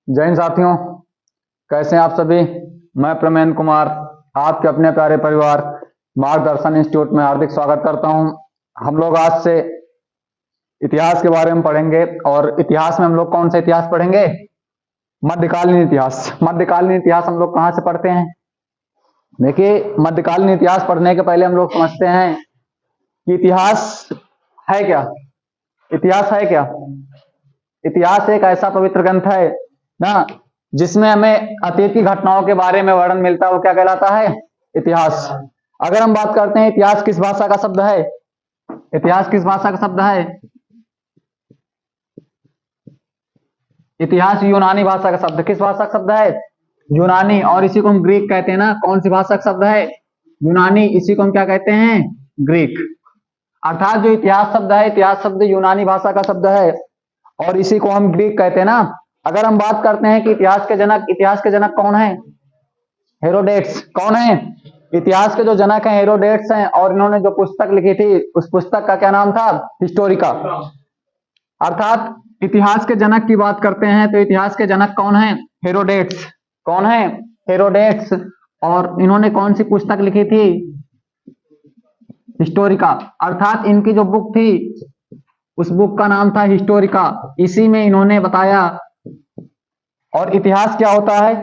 जय हिंद साथियों, कैसे हैं आप सभी। मैं प्रमेंद्र कुमार आपके अपने प्यारे परिवार मार्गदर्शन इंस्टीट्यूट में हार्दिक स्वागत करता हूं। हम लोग आज से इतिहास के बारे में पढ़ेंगे और इतिहास में हम लोग कौन सा इतिहास पढ़ेंगे? मध्यकालीन इतिहास। मध्यकालीन इतिहास हम लोग कहाँ से पढ़ते हैं? देखिए, मध्यकालीन इतिहास पढ़ने के पहले हम लोग समझते हैं कि इतिहास है क्या। इतिहास है क्या? इतिहास एक ऐसा पवित्र ग्रंथ है ना, जिसमें हमें अतीत की घटनाओं के बारे में वर्णन मिलता है। वो क्या कहलाता है? इतिहास। अगर हम बात करते हैं इतिहास किस भाषा का शब्द है, इतिहास किस भाषा का शब्द है? इतिहास यूनानी भाषा का शब्द। किस भाषा का शब्द है? यूनानी। और इसी को हम ग्रीक कहते हैं ना। कौन सी भाषा का शब्द है? यूनानी। इसी को हम क्या कहते हैं? ग्रीक। अर्थात जो इतिहास शब्द है, इतिहास शब्द यूनानी भाषा का शब्द है और इसी को हम ग्रीक कहते हैं ना। अगर हम बात करते हैं कि इतिहास के जनक कौन है? हेरोडेट्स। कौन है? इतिहास के जो जनक हैं हेरोडेट्स हैं, और इन्होंने जो पुस्तक लिखी थी उस पुस्तक का क्या नाम था? हिस्टोरिका। अर्थात इतिहास के जनक की बात करते हैं तो इतिहास के जनक कौन है? हेरोडेट्स। कौन है? हेरोडेट्स। और इन्होंने कौन सी पुस्तक लिखी थी? हिस्टोरिका। अर्थात इनकी जो बुक थी उस बुक का नाम था हिस्टोरिका। इसी में इन्होंने बताया। और इतिहास क्या होता है?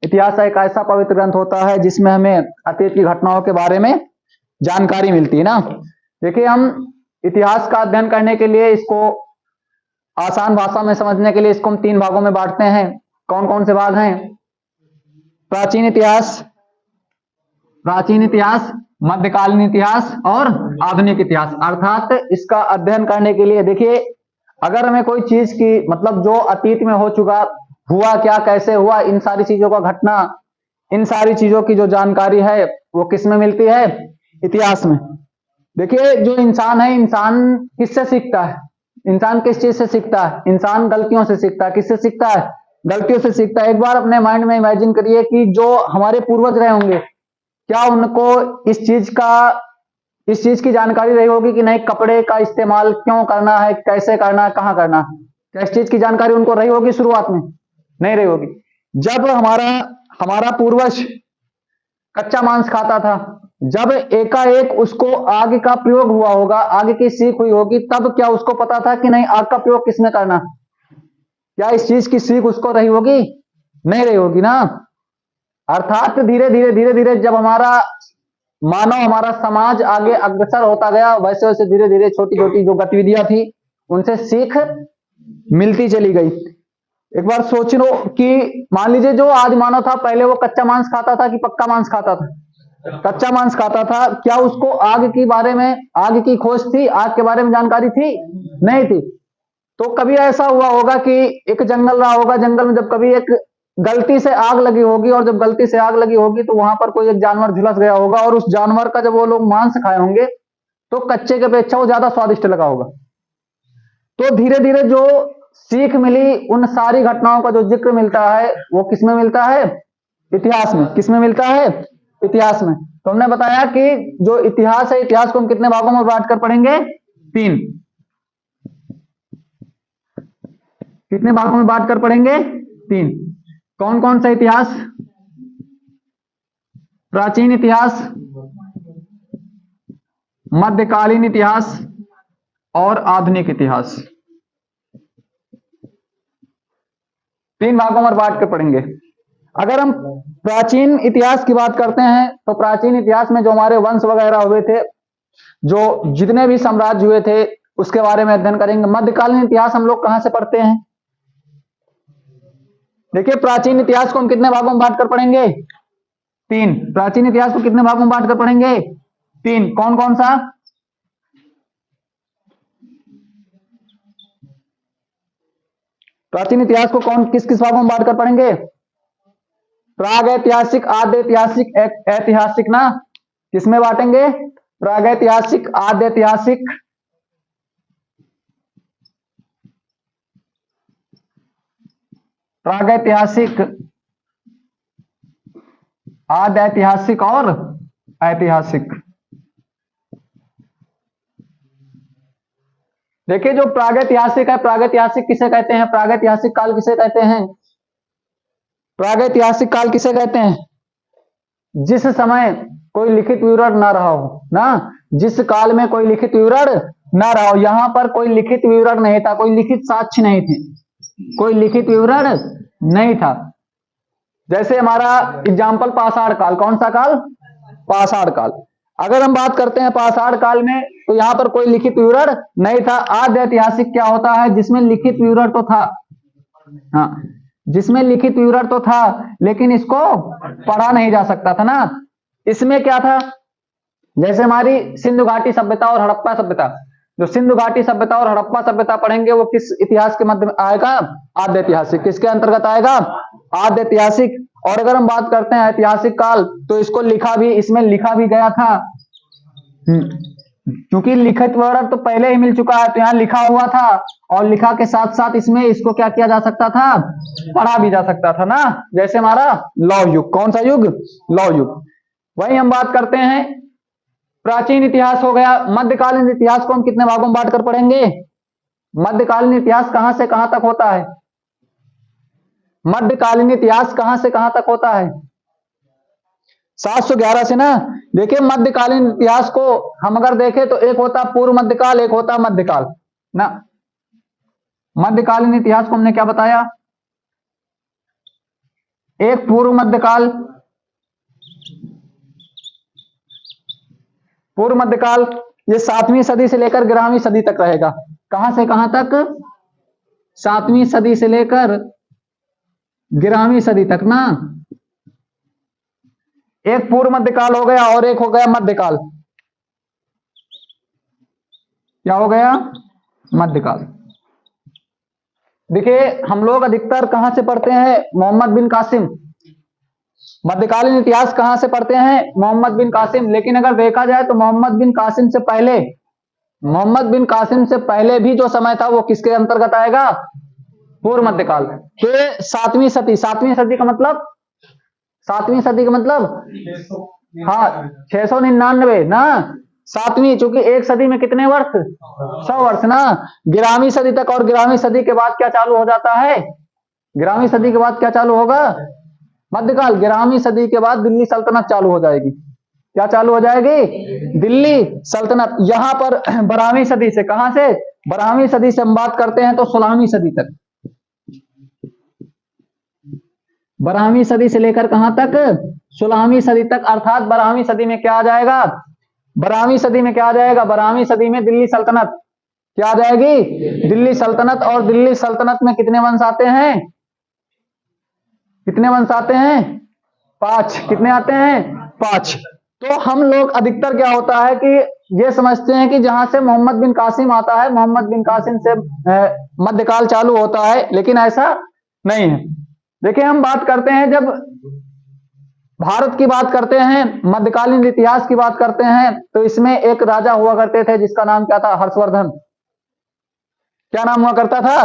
इतिहास एक ऐसा पवित्र ग्रंथ होता है जिसमें हमें अतीत की घटनाओं के बारे में जानकारी मिलती है ना। देखिए, हम इतिहास का अध्ययन करने के लिए, इसको आसान भाषा में समझने के लिए इसको हम 3 भागों में बांटते हैं। कौन कौन से भाग हैं? प्राचीन इतिहास, प्राचीन इतिहास, मध्यकालीन इतिहास और आधुनिक इतिहास। अर्थात इसका अध्ययन करने के लिए देखिए, अगर हमें कोई चीज की मतलब जो अतीत में हो चुका, हुआ क्या, कैसे हुआ, इन सारी चीजों का घटना, इन सारी चीजों की जो जानकारी है वो किस में मिलती है? इतिहास में। देखिए, जो इंसान है, इंसान किससे सीखता है? इंसान किस चीज से सीखता है? इंसान गलतियों से सीखता है। किससे सीखता है? गलतियों से सीखता है। एक बार अपने माइंड में इमेजिन करिए कि जो हमारे पूर्वज रहे होंगे, क्या उनको इस चीज की जानकारी रही होगी कि नहीं, कपड़े का इस्तेमाल क्यों करना है, कैसे करना है, कहाँ करना है? क्या इस चीज की जानकारी उनको रही होगी? शुरुआत में नहीं रही होगी। जब हमारा हमारा पूर्वज कच्चा मांस खाता था, जब एकाएक उसको आग का प्रयोग हुआ होगा, आग की सीख हुई होगी, तब क्या उसको पता था कि नहीं आग का प्रयोग किसमें करना? क्या इस चीज की सीख उसको रही होगी? नहीं रही होगी ना। अर्थात धीरे धीरे जब हमारा समाज आगे अग्रसर होता गया, वैसे वैसे धीरे धीरे छोटी छोटी जो गतिविधियां थी उनसे सीख मिलती चली गई। एक बार सोच लो कि मान लीजिए जो आज मानव था, पहले वो कच्चा मांस खाता था कि पक्का मांस खाता था? कच्चा मांस खाता था। क्या उसको आग की खोज थी? आग के बारे में जानकारी थी? नहीं थी। तो कभी ऐसा हुआ होगा कि एक जंगल रहा होगा, जंगल में जब कभी एक गलती से आग लगी होगी, और जब गलती से आग लगी होगी तो वहां पर कोई एक जानवर झुलस गया होगा, और उस जानवर का जब वो लोग मांस खाए होंगे तो कच्चे के अपेक्षा वो ज्यादा स्वादिष्ट लगा होगा। तो धीरे धीरे जो सीख मिली, उन सारी घटनाओं का जो जिक्र मिलता है वो किसमें मिलता है? इतिहास में। किसमें मिलता है? इतिहास में। तो हमने बताया कि जो इतिहास है, इतिहास को हम कितने भागों में बांट कर पढ़ेंगे? 3। कितने भागों में बांट कर पढ़ेंगे? 3। कौन कौन सा इतिहास? प्राचीन इतिहास, मध्यकालीन इतिहास और आधुनिक इतिहास। 3 भागों में बांट कर पढ़ेंगे। अगर हम प्राचीन इतिहास की बात करते हैं तो प्राचीन इतिहास में जो हमारे वंश वगैरह हुए थे, जो जितने भी साम्राज्य हुए थे, उसके बारे में अध्ययन करेंगे। मध्यकालीन इतिहास हम लोग कहां से पढ़ते हैं? देखिए, प्राचीन इतिहास को हम कितने भागों में बांट कर पढ़ेंगे? 3। प्राचीन इतिहास को कितने भागों में बांट कर पढ़ेंगे? 3। कौन कौन सा? प्राचीन इतिहास को कौन किस किस भागों में बांट कर पढ़ेंगे? प्राग ऐतिहासिक, आद्य ऐतिहासिक, ऐतिहासिक ना। किसमें बांटेंगे? प्राग ऐतिहासिक, आद्य ऐतिहासिक, प्राग ऐतिहासिक, आद्य ऐतिहासिक और ऐतिहासिक। देखिए, जो प्रागैतिहासिक है, प्रागैतिहासिक किसे कहते हैं? प्रागैतिहासिक काल किसे कहते हैं? प्रागैतिहासिक काल किसे कहते हैं? जिस समय कोई लिखित विवरण ना रहा हो ना, जिस काल में कोई लिखित विवरण ना रहा हो। यहां पर कोई लिखित विवरण नहीं था, कोई लिखित साक्ष्य नहीं थे, कोई लिखित विवरण नहीं था। जैसे हमारा एग्जाम्पल पाषाण काल, कौन सा काल? पाषाण काल। अगर हम बात करते हैं पाषाण काल में, तो यहां पर कोई लिखित विवरण नहीं था। आद्य ऐतिहासिक क्या होता है? जिसमें लिखित विवरण तो था, हाँ, जिसमें लिखित विवरण तो था, लेकिन इसको पढ़ा नहीं जा सकता था ना। इसमें क्या था? जैसे हमारी सिंधु घाटी सभ्यता और हड़प्पा सभ्यता, जो सिंधु घाटी सभ्यता और हड़प्पा सभ्यता पढ़ेंगे वो किस इतिहास के मध्य में आएगा? आद्य ऐतिहासिक। किसके अंतर्गत आएगा? आद्य ऐतिहासिक। और अगर हम बात करते हैं ऐतिहासिक काल, तो इसको लिखा भी, इसमें लिखा भी गया था, क्योंकि लिखित विवरण तो पहले ही मिल चुका है, तो यहाँ लिखा हुआ था, और लिखा के साथ साथ इसमें इसको क्या किया जा सकता था? पढ़ा भी जा सकता था ना। जैसे हमारा लौह युग, कौन सा युग? लौह युग। वही हम बात करते हैं प्राचीन इतिहास हो गया। मध्यकालीन इतिहास को हम कितने भागों में बांट कर पढ़ेंगे? मध्यकालीन इतिहास कहां से कहां तक होता है? मध्यकालीन इतिहास कहां से कहां तक होता है? 711 से ना। देखिए मध्यकालीन इतिहास को हम अगर देखें तो एक होता पूर्व मध्यकाल, एक होता मध्यकाल ना। मध्यकालीन इतिहास को हमने क्या बताया? एक पूर्व मध्यकाल, पूर्व मध्यकाल ये 7वीं सदी से लेकर 11वीं सदी तक रहेगा। कहां से कहां तक? 7वीं सदी से लेकर 11वीं सदी तक ना। एक पूर्व मध्यकाल हो गया और एक हो गया मध्यकाल। क्या हो गया? मध्यकाल। देखिए हम लोग अधिकतर कहां से पढ़ते हैं? मोहम्मद बिन कासिम। मध्यकालीन इतिहास कहां से पढ़ते हैं? मोहम्मद बिन कासिम। लेकिन अगर देखा जाए तो मोहम्मद बिन कासिम से पहले, मोहम्मद बिन कासिम से पहले भी जो समय था वो किसके अंतर्गत आएगा? पूर्व मध्यकाल के 7वीं सदी। 7वीं सदी का मतलब, 7वीं सदी का मतलब हाँ 699 ना। 7वीं, चूंकि एक सदी में कितने वर्ष? 100 वर्ष ना। 11वीं सदी तक, और 11वीं सदी के बाद क्या चालू हो जाता है? 11वीं सदी के बाद क्या चालू होगा? मध्यकाल। 11वीं सदी के बाद दिल्ली सल्तनत चालू हो जाएगी। क्या चालू हो जाएगी? दिल्ली सल्तनत। यहां पर 12वीं सदी से, कहां से? 12वीं सदी से हम बात करते हैं तो 16वीं सदी तक। 12वीं सदी से लेकर कहां तक? 16वीं सदी तक। अर्थात 12वीं सदी में क्या आ जाएगा? 12वीं सदी में क्या आ जाएगा? 12वीं सदी में दिल्ली सल्तनत क्या आ जाएगी? दिल्ली सल्तनत। और दिल्ली सल्तनत में कितने वंश आते हैं? कितने वंश आते हैं? 5। कितने आते हैं? 5। तो हम लोग अधिकतर क्या होता है कि ये समझते हैं कि जहां से मोहम्मद बिन कासिम आता है, मोहम्मद बिन कासिम से मध्यकाल चालू होता है, लेकिन ऐसा नहीं है। देखिए हम बात करते हैं, जब भारत की बात करते हैं, मध्यकालीन इतिहास की बात करते हैं, तो इसमें एक राजा हुआ करते थे जिसका नाम क्या था? हर्षवर्धन। क्या नाम हुआ करता था?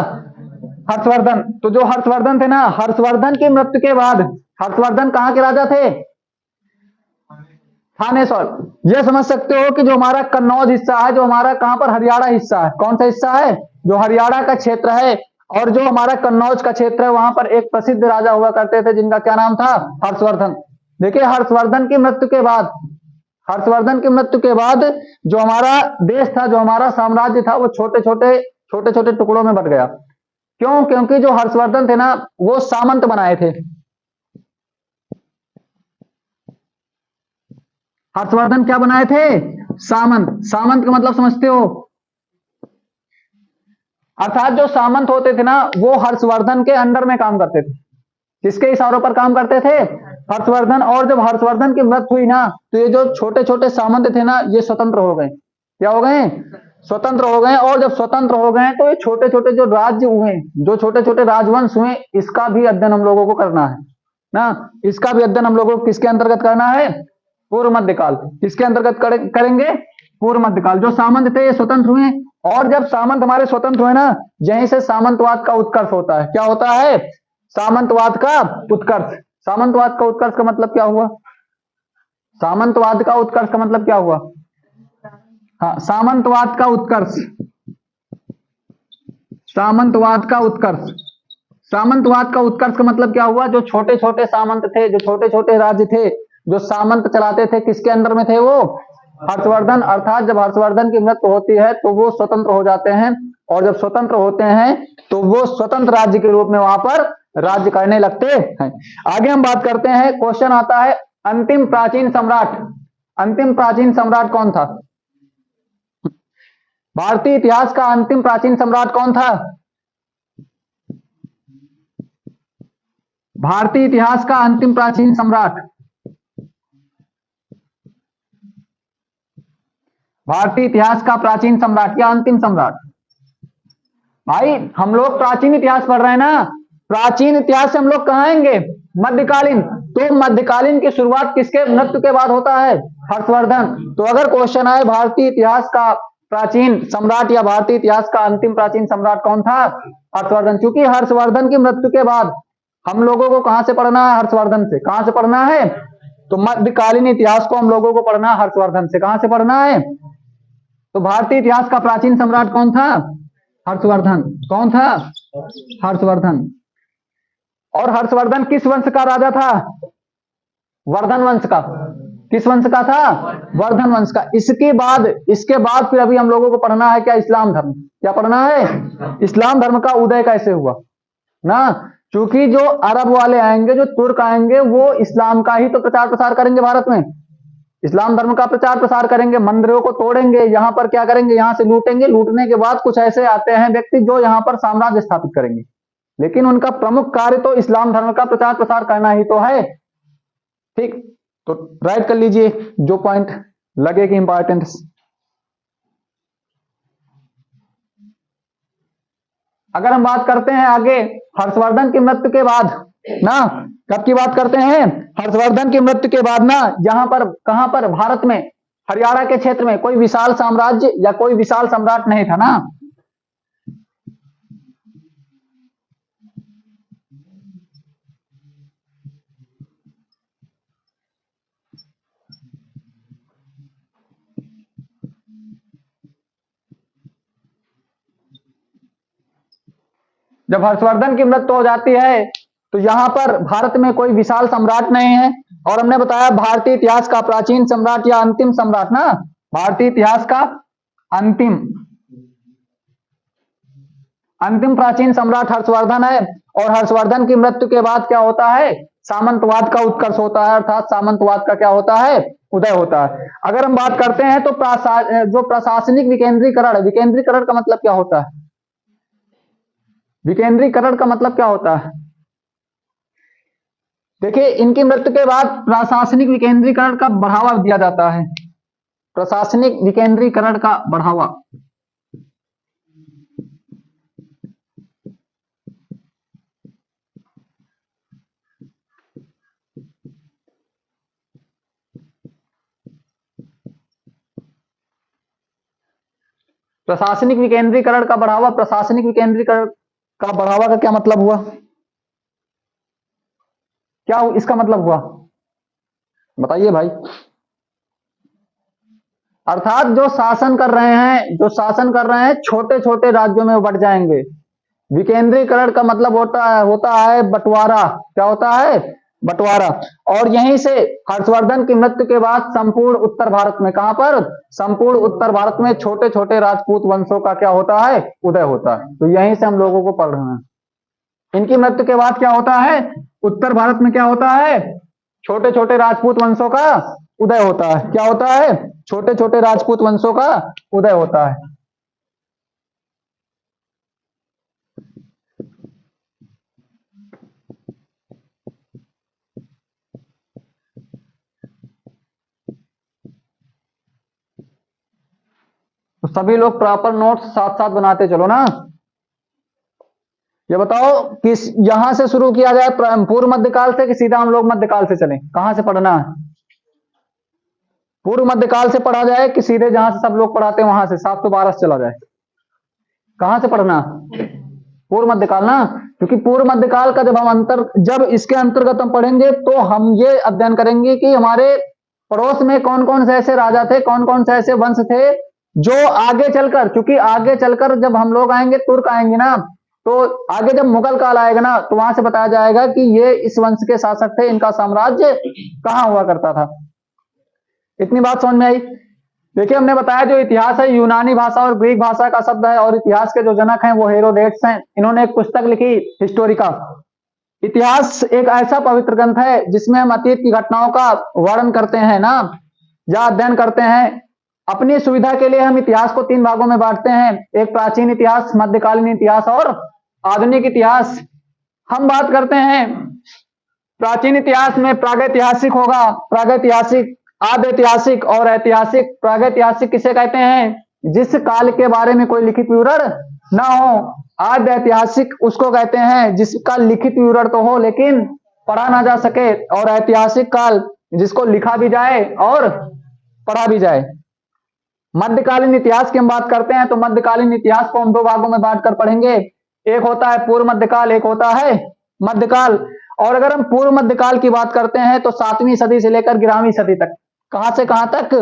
हर्षवर्धन। तो जो हर्षवर्धन थे ना, हर्षवर्धन की मृत्यु के बाद, हर्षवर्धन कहां के राजा थे? थानेश्वर। यह समझ सकते हो कि जो हमारा कन्नौज हिस्सा है, जो हमारा कहां पर हरियाणा हिस्सा है, कौन सा हिस्सा है? जो हरियाणा का क्षेत्र है, और जो हमारा कन्नौज का क्षेत्र है, वहां पर एक प्रसिद्ध राजा हुआ करते थे जिनका क्या नाम था? हर्षवर्धन। देखिए हर्षवर्धन की मृत्यु के बाद, हर्षवर्धन की मृत्यु के बाद जो हमारा देश था, जो हमारा साम्राज्य था, वो छोटे छोटे टुकड़ों में बट गया। क्यों? क्योंकि जो हर्षवर्धन थे ना, वो सामंत बनाए थे। हर्षवर्धन क्या बनाए थे? सामंत। सामंत का मतलब समझते हो? अर्थात जो सामंत होते थे ना, वो हर्षवर्धन के अंडर में काम करते थे। किसके इशारों पर काम करते थे? हर्षवर्धन। और जब हर्षवर्धन की मृत्यु हुई ना, तो ये जो छोटे छोटे सामंत थे ना, ये स्वतंत्र हो गए। क्या हो गए? स्वतंत्र हो गए। और जब स्वतंत्र हो गए तो ये छोटे छोटे जो राज्य हुए, जो छोटे छोटे राजवंश हुए, इसका भी अध्ययन हम लोगों को करना है ना। इसका भी अध्ययन हम लोगों को किसके अंतर्गत करना है? पूर्व मध्यकाल। किसके अंतर्गत करेंगे? पूर्व मध्यकाल। जो सामंत थे ये स्वतंत्र हुए, और जब सामंत हमारे स्वतंत्र हुए ना, यहीं से सामंतवाद का उत्कर्ष होता है। क्या होता है? सामंतवाद का उत्कर्ष। सामंतवाद का उत्कर्ष का मतलब क्या हुआ? सामंतवाद का उत्कर्ष का मतलब क्या हुआ? हाँ, सामंतवाद का उत्कर्ष। सामंतवाद का उत्कर्ष। सामंतवाद का उत्कर्ष का मतलब क्या हुआ? जो छोटे छोटे सामंत थे, जो छोटे छोटे राज्य थे, जो सामंत चलाते थे, किसके अंदर में थे वो? हर्षवर्धन। अर्थात जब हर्षवर्धन की मृत्यु होती है तो वो स्वतंत्र हो जाते हैं, और जब स्वतंत्र होते हैं तो वो स्वतंत्र राज्य के रूप में वहां पर राज्य करने लगते हैं। आगे हम बात करते हैं, क्वेश्चन आता है अंतिम प्राचीन सम्राट। अंतिम प्राचीन सम्राट कौन था? भारतीय इतिहास का अंतिम प्राचीन सम्राट कौन था? भारतीय इतिहास का अंतिम प्राचीन सम्राट, भारतीय इतिहास का प्राचीन सम्राट या अंतिम सम्राट। भाई हम लोग प्राचीन इतिहास पढ़ रहे हैं ना, प्राचीन इतिहास से हम लोग कहां आएंगे? मध्यकालीन। तो मध्यकालीन की शुरुआत किसके मृत्यु के बाद होता है? हर्षवर्धन। तो अगर क्वेश्चन आए भारतीय इतिहास का प्राचीन सम्राट या भारतीय इतिहास का अंतिम प्राचीन सम्राट कौन था? हर्षवर्धन। क्योंकि हर्षवर्धन की मृत्यु के बाद हम लोगों को कहां से पढ़ना है? हर्षवर्धन से। कहां से पढ़ना है? तो मध्यकालीन इतिहास को हम लोगों को पढ़ना है हर्षवर्धन से। कहां से पढ़ना है? तो भारतीय इतिहास का प्राचीन सम्राट कौन था? हर्षवर्धन। कौन था? हर्षवर्धन। और हर्षवर्धन किस वंश का राजा था? वर्धन वंश का। किस वंश का था? वर्धन वंश का। इसके बाद फिर अभी हम लोगों को पढ़ना है क्या? इस्लाम धर्म। क्या पढ़ना है? इस्लाम धर्म का उदय कैसे हुआ ना। क्योंकि जो अरब वाले आएंगे, जो तुर्क आएंगे, वो इस्लाम का ही तो प्रचार प्रसार करेंगे भारत में। इस्लाम धर्म का प्रचार प्रसार करेंगे, मंदिरों को तोड़ेंगे, यहां पर क्या करेंगे? यहां से लूटेंगे। लूटने के बाद कुछ ऐसे आते हैं व्यक्ति जो यहां पर साम्राज्य स्थापित करेंगे, लेकिन उनका प्रमुख कार्य तो इस्लाम धर्म का प्रचार प्रसार करना ही तो है। ठीक, तो राइट कर लीजिए जो पॉइंट लगे कि इंपॉर्टेंट। अगर हम बात करते हैं आगे हर्षवर्धन की मृत्यु के बाद ना, कब की बात करते हैं? हर्षवर्धन की मृत्यु के बाद ना, यहां पर कहां पर? भारत में हरियाणा के क्षेत्र में कोई विशाल साम्राज्य या कोई विशाल सम्राट नहीं था ना। जब हर्षवर्धन की मृत्यु हो जाती है तो यहां पर भारत में कोई विशाल सम्राट नहीं है। और हमने बताया भारतीय इतिहास का प्राचीन सम्राट या अंतिम सम्राट ना, भारतीय इतिहास का अंतिम प्राचीन सम्राट हर्षवर्धन है। और हर्षवर्धन की मृत्यु के बाद क्या होता है? सामंतवाद का उत्कर्ष होता है, अर्थात सामंतवाद का क्या होता है? उदय होता है। अगर हम बात करते हैं तो जो प्रशासनिक विकेंद्रीकरण, विकेंद्रीकरण का मतलब क्या होता है? विकेंद्रीकरण का मतलब क्या होता है? देखिए, इनकी मृत्यु के बाद प्रशासनिक विकेंद्रीकरण का बढ़ावा दिया जाता है। प्रशासनिक विकेंद्रीकरण का बढ़ावा। प्रशासनिक विकेंद्रीकरण का बढ़ावा। प्रशासनिक विकेंद्रीकरण का बढ़ावा का क्या मतलब हुआ? क्या इसका मतलब हुआ? बताइए भाई। अर्थात जो शासन कर रहे हैं छोटे छोटे राज्यों में बढ़ जाएंगे। विकेंद्रीकरण का मतलब होता है बंटवारा। क्या होता है? बंटवारा। और यहीं से हर्षवर्धन की मृत्यु के बाद संपूर्ण उत्तर भारत में, कहां पर? संपूर्ण उत्तर भारत में छोटे छोटे राजपूत वंशों का क्या होता है? उदय होता है। तो यहीं से हम लोगों को पढ़ रहे हैं। इनकी मृत्यु के बाद क्या होता है? उत्तर भारत में क्या होता है? छोटे छोटे राजपूत वंशों का उदय होता है। क्या होता है? छोटे छोटे राजपूत वंशों का उदय होता है। तो सभी लोग प्रॉपर नोट्स साथ साथ बनाते चलो ना। ये बताओ किस यहां से शुरू किया जाए, पूर्व मध्यकाल से कि सीधा हम लोग मध्यकाल से चलें? कहां से पढ़ना है? पूर्व मध्यकाल से पढ़ा जाए कि सीधे जहां से सब लोग पढ़ाते हैं वहां से 712 से चला जाए? कहां से पढ़ना? पूर्व मध्यकाल ना। क्योंकि पूर्व मध्यकाल का जब इसके अंतर्गत हम पढ़ेंगे तो हम ये अध्ययन करेंगे कि हमारे पड़ोस में कौन कौन से ऐसे राजा थे, कौन कौन से ऐसे वंश थे जो आगे चलकर, क्योंकि आगे चलकर जब हम लोग आएंगे, तुर्क आएंगे ना, तो आगे जब मुगल काल आएगा ना तो वहां से बताया जाएगा कि ये इस वंश के शासक थे, इनका साम्राज्य कहां हुआ करता था। इतनी बात समझ में आई। देखिए हमने बताया जो इतिहास है यूनानी भाषा और ग्रीक भाषा का शब्द है, और इतिहास के जो जनक हैं वो हेरोडेट्स हैं। इन्होंने एक पुस्तक लिखी हिस्टोरिका। इतिहास एक ऐसा पवित्र ग्रंथ है जिसमें हम अतीत की घटनाओं का वर्णन करते हैं ना, या अध्ययन करते हैं। अपनी सुविधा के लिए हम इतिहास को 3 भागों में बांटते हैं, एक प्राचीन इतिहास, मध्यकालीन इतिहास और आधुनिक इतिहास। हम बात करते हैं प्राचीन इतिहास में प्रागैतिहासिक होगा, प्रागैतिहासिक, आद्य ऐतिहासिक और ऐतिहासिक। प्रागैतिहासिक किसे कहते हैं? जिस काल के बारे में कोई लिखित विवरण ना हो। आद्य ऐतिहासिक उसको कहते हैं जिसका लिखित विवरण तो हो लेकिन पढ़ा ना जा सके। और ऐतिहासिक काल जिसको लिखा भी जाए और पढ़ा भी जाए। मध्यकालीन इतिहास की हम बात करते हैं तो मध्यकालीन इतिहास को हम 2 भागों में बांटकर पढ़ेंगे, एक होता है पूर्व मध्यकाल, एक होता है मध्यकाल। और अगर हम पूर्व मध्यकाल की बात करते हैं तो 7वीं सदी से लेकर 11वीं सदी तक। कहां से कहां तक?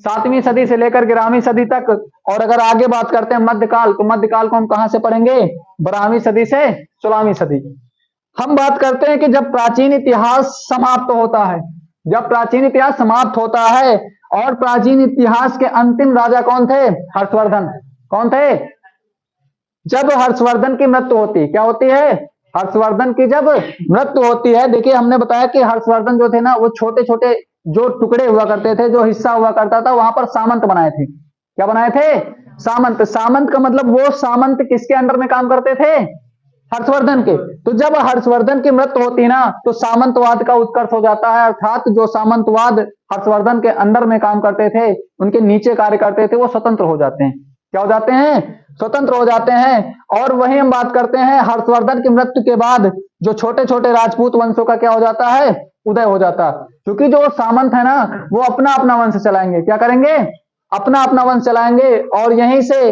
7वीं सदी से लेकर 11वीं सदी तक। और अगर आगे बात करते हैं मध्यकाल, तो मध्यकाल को हम कहां से पढ़ेंगे? 12वीं सदी से 16वीं सदी। हम बात करते हैं कि जब प्राचीन इतिहास समाप्त होता है, जब प्राचीन इतिहास समाप्त होता है, और प्राचीन इतिहास के अंतिम राजा कौन थे? हर्षवर्धन। कौन थे? जब हर्षवर्धन की मृत्यु होती, क्या होती है? हर्षवर्धन की जब मृत्यु होती है। देखिए हमने बताया कि हर्षवर्धन जो थे ना वो छोटे छोटे जो टुकड़े हुआ करते थे, जो हिस्सा हुआ करता था, वहां पर सामंत बनाए थे। क्या बनाए थे? सामंत। सामंत का मतलब वो सामंत किसके अंडर में काम करते थे? हर्षवर्धन के। तो जब हर्षवर्धन की मृत्यु होती ना तो सामंतवाद का उत्कर्ष हो जाता है, अर्थात जो सामंतवाद हर्षवर्धन के अंडर में काम करते थे, उनके नीचे कार्य करते थे, वो स्वतंत्र हो जाते हैं। क्या हो जाते हैं? स्वतंत्र हो जाते हैं। और वही हम बात करते हैं हर्षवर्धन की मृत्यु के बाद जो छोटे छोटे राजपूत वंशों का क्या हो जाता है? उदय हो जाता है। क्योंकि जो सामंत है ना वो अपना अपना वंश चलाएंगे। क्या करेंगे? अपना अपना वंश चलाएंगे। और यहीं से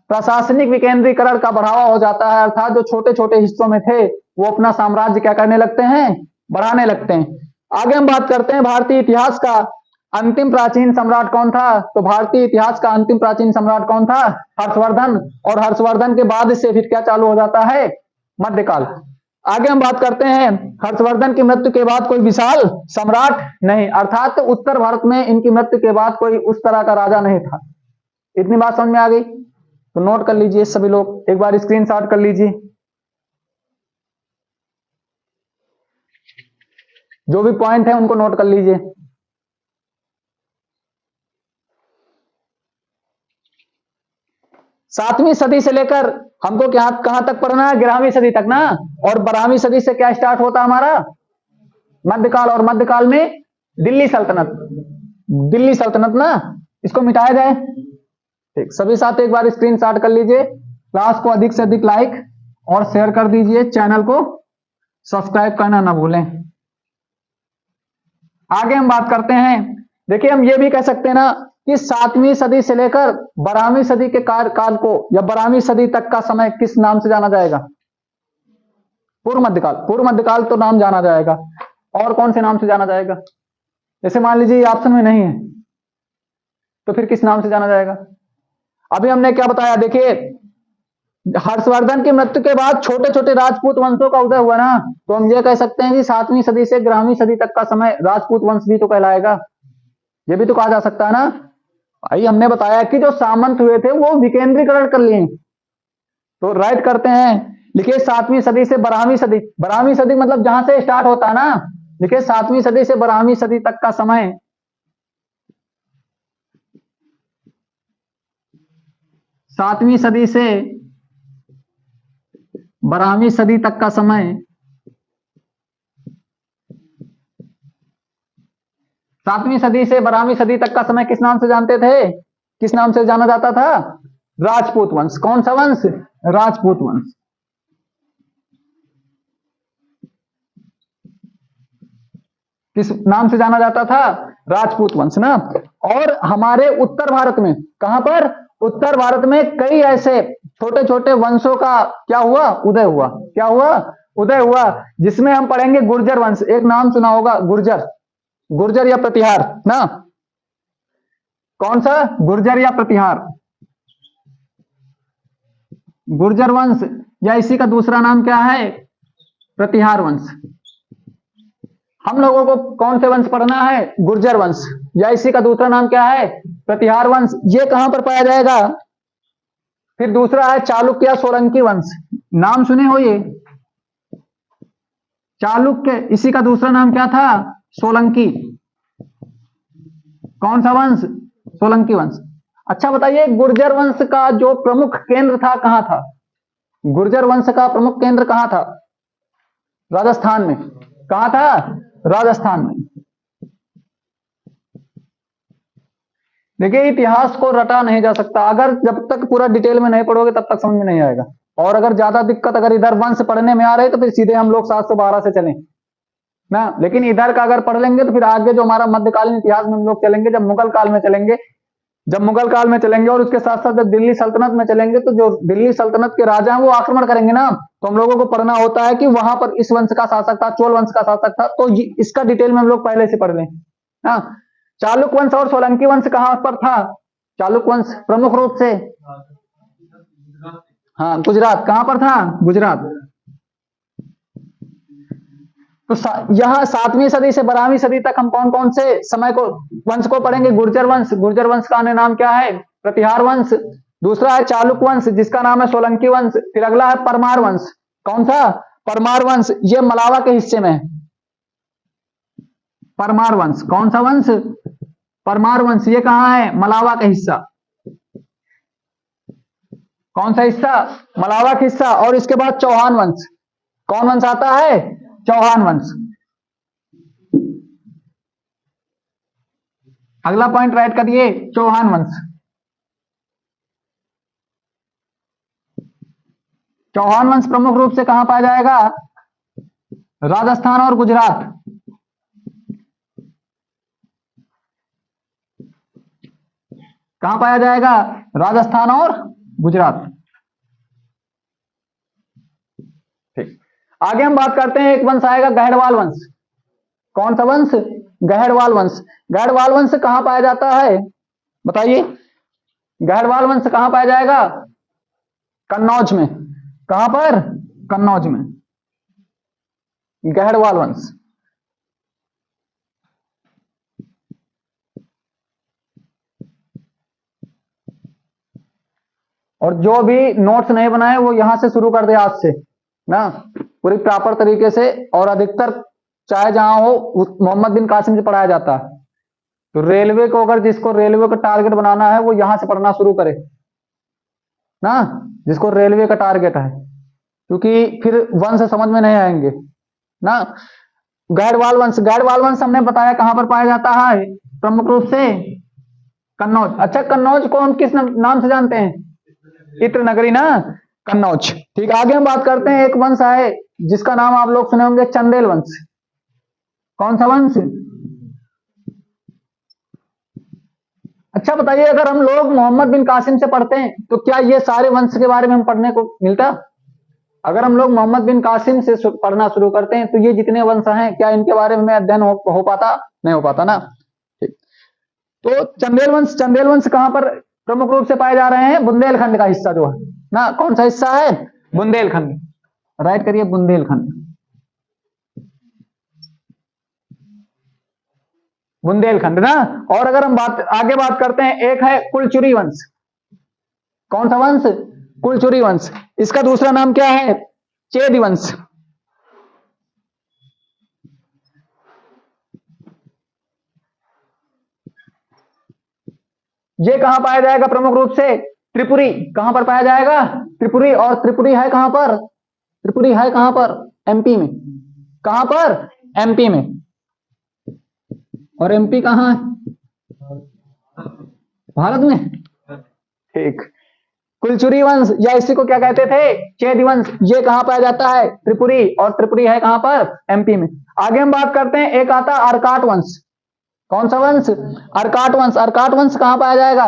प्रशासनिक विकेंद्रीकरण का बढ़ावा हो जाता है, अर्थात जो छोटे छोटे हिस्सों में थे वो अपना साम्राज्य क्या करने लगते हैं? बढ़ाने लगते हैं। आगे हम बात करते हैं भारतीय इतिहास का अंतिम प्राचीन सम्राट कौन था। तो भारतीय इतिहास का अंतिम प्राचीन सम्राट कौन था? हर्षवर्धन। और हर्षवर्धन के बाद से फिर क्या चालू हो जाता है? मध्यकाल। आगे हम बात करते हैं हर्षवर्धन की मृत्यु के बाद कोई विशाल सम्राट नहीं, अर्थात उत्तर भारत में इनकी मृत्यु के बाद कोई उस तरह का राजा नहीं था। इतनी बात समझ में आ गई? तो नोट कर लीजिए सभी लोग, एक बार स्क्रीनशॉट कर लीजिए। जो भी पॉइंट है उनको नोट कर लीजिए। सातवीं सदी से लेकर हमको क्या कहां तक पढ़ना है? 11वीं सदी तक ना। और 12वीं सदी से क्या स्टार्ट होता है हमारा? मध्यकाल। और मध्यकाल में दिल्ली सल्तनत। दिल्ली सल्तनत ना, इसको मिटाया जाए। ठीक, सभी साथ एक बार स्क्रीनशॉट कर लीजिए। क्लास को अधिक से अधिक लाइक और शेयर कर दीजिए। चैनल को सब्सक्राइब करना ना भूलें। आगे हम बात करते हैं। देखिए हम ये भी कह सकते हैं ना कि 7वीं सदी से लेकर 12वीं सदी के काल को या 12वीं सदी तक का समय किस नाम से जाना जाएगा? पूर्व मध्यकाल। पूर्व मध्यकाल तो नाम जाना जाएगा। और कौन से नाम से जाना जाएगा? जैसे मान लीजिए ऑप्शन में नहीं है तो फिर किस नाम से जाना जाएगा? अभी हमने क्या बताया? देखिए हर्षवर्धन की मृत्यु के बाद छोटे छोटे राजपूत वंशों का उदय हुआ ना, तो हम ये कह सकते हैं कि 7वीं सदी से 11वीं सदी तक का समय राजपूत वंश भी तो कहलाएगा। ये भी तो कहा जा सकता है ना भाई। हमने बताया कि जो सामंत हुए थे वो विकेंद्रीकरण कर लिए। तो राइट करते हैं, लिखिए 7वीं सदी से 12वीं सदी। 12वीं सदी मतलब जहां से स्टार्ट होता है ना, लिखिए 7वीं सदी से 12वीं सदी तक का समय 7वीं सदी से 12वीं सदी तक का समय 7वीं सदी से 12वीं सदी तक का समय किस नाम से जानते थे? किस नाम से जाना जाता था? राजपूत वंश। कौन सा वंश? राजपूत वंश। किस नाम से जाना जाता था? राजपूत वंश ना। और हमारे उत्तर भारत में, कहां पर? उत्तर भारत में कई ऐसे छोटे छोटे वंशों का क्या हुआ? उदय हुआ। क्या हुआ? उदय हुआ। जिसमें हम पढ़ेंगे गुर्जर वंश। एक नाम सुना होगा, गुर्जर। गुर्जर या प्रतिहार ना। कौन सा? गुर्जर या प्रतिहार। गुर्जर वंश, या इसी का दूसरा नाम क्या है? प्रतिहार वंश। हम लोगों को कौन से वंश पढ़ना है? गुर्जर वंश, या इसी का दूसरा नाम क्या है? प्रतिहार वंश। ये कहां पर पाया जाएगा? फिर दूसरा है चालुक्य या सोलंकी वंश। नाम सुने हो ये? चालुक्य, इसी का दूसरा नाम क्या था? सोलंकी। कौन सा वंश? सोलंकी वंश। अच्छा बताइए, गुर्जर वंश का जो प्रमुख केंद्र था कहां था? गुर्जर वंश का प्रमुख केंद्र कहां था? राजस्थान में। कहां था? राजस्थान में। देखिए, इतिहास को रटा नहीं जा सकता, अगर जब तक पूरा डिटेल में नहीं पढ़ोगे तब तक समझ में नहीं आएगा। और अगर ज्यादा दिक्कत अगर इधर वंश पढ़ने में आ रही है तो फिर सीधे हम लोग 712 से चलें ना, लेकिन इधर का अगर पढ़ लेंगे तो फिर आगे जो हमारा मध्यकालीन इतिहास में हम लोग चलेंगे, जब मुगल काल में चलेंगे, और उसके साथ साथ जब दिल्ली सल्तनत में चलेंगे तो जो दिल्ली सल्तनत के राजा हैं वो आक्रमण करेंगे ना, तो हम लोगों को पढ़ना होता है कि वहां पर इस वंश का शासक था, चोल वंश का शासक था, तो इसका डिटेल में हम लोग पहले से पढ़ लें। हाँ, चालुक्य वंश और सोलंकी वंश कहां पर था? चालुक्य वंश प्रमुख रूप से, हाँ, गुजरात। कहां पर था? गुजरात। तो यह 7वीं सदी से 12वीं सदी तक हम कौन कौन से समय को वंश को पढ़ेंगे? गुर्जर वंश। गुर्जर वंश का अन्य नाम क्या है? प्रतिहार वंश। दूसरा है चालुक्य वंश जिसका नाम है सोलंकी वंश। फिर अगला है परमार वंश। कौन सा? परमार वंश। ये मलावा के हिस्से में है। परमार वंश। कौन सा वंश? परमार वंश। ये कहां है? मलावा का हिस्सा। कौन सा हिस्सा? मलावा का हिस्सा। और इसके बाद चौहान वंश। कौन वंश आता है? चौहान वंश। अगला पॉइंट राइट करिए, चौहान वंश। चौहान वंश प्रमुख रूप से कहां पाया जाएगा? राजस्थान और गुजरात। कहां पाया जाएगा? राजस्थान और गुजरात। ठीक, आगे हम बात करते हैं, एक वंश आएगा गहड़वाल वंश। कौन सा वंश? गहड़वाल वंश। गहड़वाल वंश कहां पाया जाता है? बताइए, गहड़वाल वंश कहां पाया जाएगा? कन्नौज में। कहां पर? कन्नौज में, गहड़वाल वंश। और जो भी नोट्स नहीं बनाए वो यहां से शुरू कर दे आज से ना, पूरी प्रॉपर तरीके से। और अधिकतर चाहे जहां हो मोहम्मद बिन कासिम से पढ़ाया जाता है, तो रेलवे को अगर जिसको रेलवे का टारगेट बनाना है वो यहां से पढ़ना शुरू करे ना, जिसको रेलवे का टारगेट है, क्योंकि फिर वंश समझ में नहीं आएंगे ना। गहड़वाल वंश, गहड़वाल वंश हमने बताया कहां पर पाया जाता है? प्रमुख रूप से कन्नौज। अच्छा, कन्नौज को हम किस नाम से जानते हैं? इत्र नगरी ना, कन्नौज। ठीक, आगे हम बात करते हैं, एक वंश है जिसका नाम आप लोग सुने होंगे, चंदेल वंश। कौन सा वंश? अच्छा बताइए, अगर हम लोग मोहम्मद बिन कासिम से पढ़ते हैं तो क्या ये सारे वंश के बारे में हम पढ़ने को मिलता? अगर हम लोग मोहम्मद बिन कासिम से पढ़ना शुरू करते हैं तो ये जितने वंश हैं क्या इनके बारे में अध्ययन हो पाता? नहीं हो पाता ना। ठीक, तो चंदेल वंश कहां पर प्रमुख रूप से पाए जा रहे हैं? बुंदेलखंड का हिस्सा जो है ना। कौन सा हिस्सा है? बुंदेलखंड। राइट करिए, बुंदेलखंड। बुंदेलखंड ना। और अगर हम आगे बात करते हैं, एक है कुलचुरी वंश। कौन सा वंश? कुलचुरी वंश। इसका दूसरा नाम क्या है? चेदी वंश। ये कहां पाया जाएगा प्रमुख रूप से? त्रिपुरी। कहां पर पाया जाएगा? त्रिपुरी। और त्रिपुरी है कहां पर? त्रिपुरी है कहां पर? एमपी में। कहां पर? एमपी में। और एमपी कहां है? भारत में। ठीक, कुलचुरी वंश या इसी को क्या कहते थे? चेदी वंश। ये कहां पाया जाता है? त्रिपुरी। और त्रिपुरी है कहां पर? एमपी में। आगे हम बात करते हैं, एक आता अर्काट वंश। कौन सा वंश? अर्काट वंश। अर्काट वंश कहां पाया जाएगा?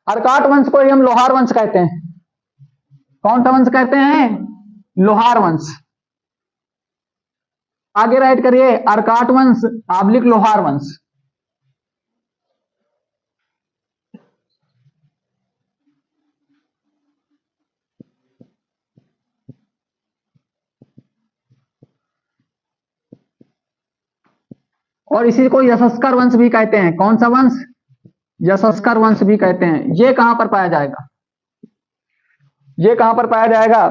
अर्काट वंश को ही हम लोहार वंश कहते हैं। कौन सा वंश कहते हैं? लोहार वंश। आगे राइट करिए, अर्काट वंश आबलिक लोहार वंश। और इसी को यशस्कर वंश भी कहते हैं। कौन सा वंश? यशस्कर वंश भी कहते हैं। ये कहां पर पाया जाएगा? ये कहां पर पाया जाएगा?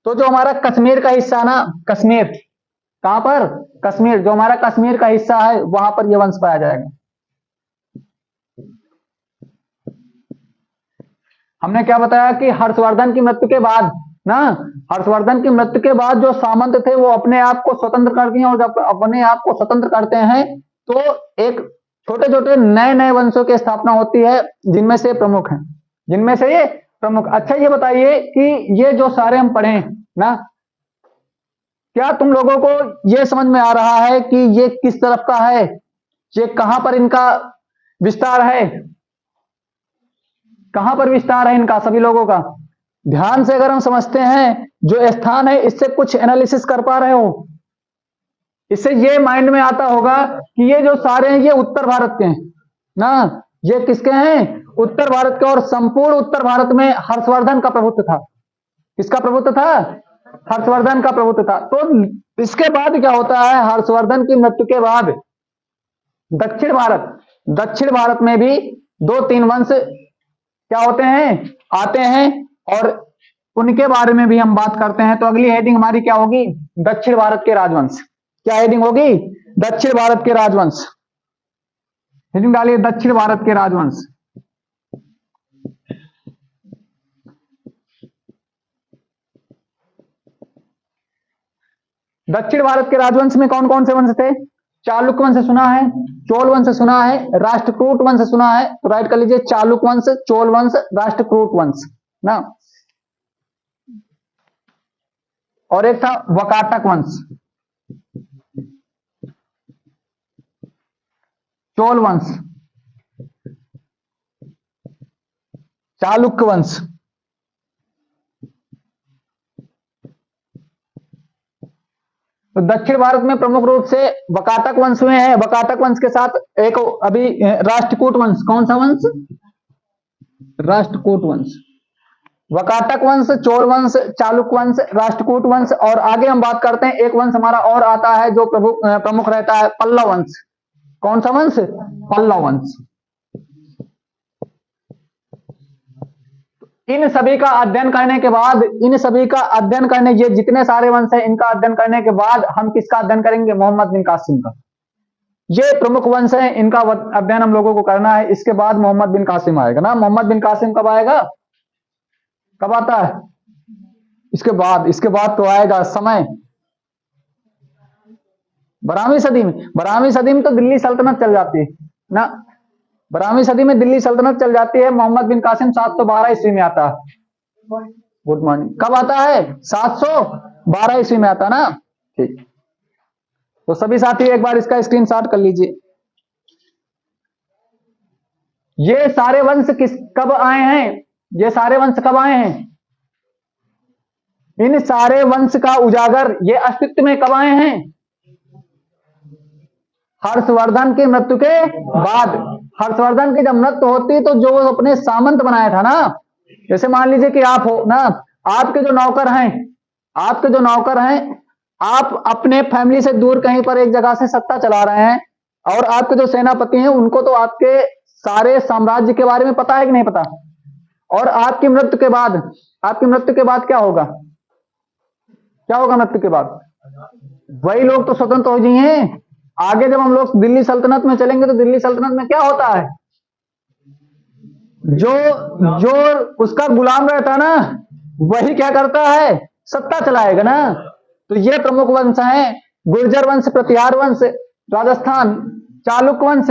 तो जो हमारा कश्मीर का हिस्सा ना, कश्मीर, कहां पर? कश्मीर, जो हमारा कश्मीर का हिस्सा है वहां पर यह वंश पाया जाएगा। हमने क्या बताया कि हर्षवर्धन की मृत्यु के बाद ना, हर्षवर्धन की मृत्यु के बाद जो सामंत थे वो अपने आप को स्वतंत्र कर दिए, और जब अपने आप को स्वतंत्र करते हैं तो एक छोटे छोटे नए नए वंशों की स्थापना होती है, जिनमें से प्रमुख हैं, जिनमें से ये प्रमुख। अच्छा ये बताइए कि ये जो सारे हम पढ़े ना, क्या तुम लोगों को ये समझ में आ रहा है कि ये किस तरफ का है, ये कहां पर इनका विस्तार है, कहां पर विस्तार है इनका सभी लोगों का? ध्यान से अगर हम समझते हैं, जो स्थान है इससे कुछ एनालिसिस कर पा रहे हो, इससे ये माइंड में आता होगा कि ये जो सारे हैं ये उत्तर भारत के हैं ना, ये किसके हैं? उत्तर भारत के। और संपूर्ण उत्तर भारत में हर्षवर्धन का प्रभुत्व था। किसका प्रभुत्व था? हर्षवर्धन का प्रभुत्व था। तो इसके बाद क्या होता है? हर्षवर्धन की मृत्यु के बाद दक्षिण भारत में भी 2-3 वंश क्या होते हैं? आते हैं, और उनके बारे में भी हम बात करते हैं। तो अगली हेडिंग हमारी क्या होगी? दक्षिण भारत के राजवंश। क्या हेडिंग होगी? दक्षिण भारत के राजवंश। हेडिंग डालिए, दक्षिण भारत के राजवंश। दक्षिण भारत के राजवंश में कौन कौन से वंश थे? चालुक्य वंश सुना है, चोल वंश सुना है, राष्ट्रकूट वंश सुना है, तो राइट कर लीजिए, चालुक्य वंश, चोल वंश, राष्ट्रकूट वंश ना। और एक था वकाटक वंश, चोल वंश, चालुक्य वंश। तो दक्षिण भारत में प्रमुख रूप से वकाटक वंश हुए हैं। वकाटक वंश के साथ एक अभी राष्ट्रकूट वंश। कौन सा वंश? राष्ट्रकूट वंश। वकाटक वंश, चोल वंश, चालुक्य वंश, राष्ट्रकूट वंश। और आगे हम बात करते हैं, एक वंश हमारा और आता है जो प्रमुख रहता है, पल्लव वंश। कौन सा वंश? पल्लव वंश। इन सभी का अध्ययन करने के बाद, ये जितने सारे वंश हैं इनका अध्ययन करने के बाद हम किसका अध्ययन करेंगे? मोहम्मद बिन कासिम का। ये प्रमुख वंश है, इनका अध्ययन हम लोगों को करना है। इसके बाद मोहम्मद बिन कासिम आएगा ना। मोहम्मद बिन कासिम कब आएगा? कब आता है? इसके बाद तो आएगा समय, 12वीं सदी में। 12वीं सदी में तो दिल्ली सल्तनत चल जाती है ना। 12वीं सदी में दिल्ली सल्तनत चल जाती है। मोहम्मद बिन कासिम 712 ईस्वी में आता है। Good morning. कब आता है? 712 ईस्वी में आता ना। ठीक, तो सभी साथी एक बार इसका स्क्रीनशॉट कर लीजिए। ये सारे वंश कब आए हैं? ये सारे वंश कब आए हैं? इन सारे वंश का उजागर ये अस्तित्व में कब आए हैं? हर्षवर्धन की मृत्यु के बाद। हर्षवर्धन की जब मृत्यु होती तो जो अपने सामंत बनाया था ना, जैसे मान लीजिए कि आप हो ना, आपके जो नौकर हैं, आप अपने फैमिली से दूर कहीं पर एक जगह से सत्ता चला रहे हैं, और आपके जो सेनापति हैं उनको तो आपके सारे साम्राज्य के बारे में पता है कि नहीं पता? और आपकी मृत्यु के बाद क्या होगा? मृत्यु के बाद वही लोग तो स्वतंत्र हो जाएंगे। आगे जब हम लोग दिल्ली सल्तनत में चलेंगे तो दिल्ली सल्तनत में क्या होता है? जो उसका गुलाम रहता है ना, वही क्या करता है? सत्ता चलाएगा ना। तो ये प्रमुख वंश हैं, गुर्जर वंश, प्रतिहार वंश राजस्थान, चालुक्य वंश,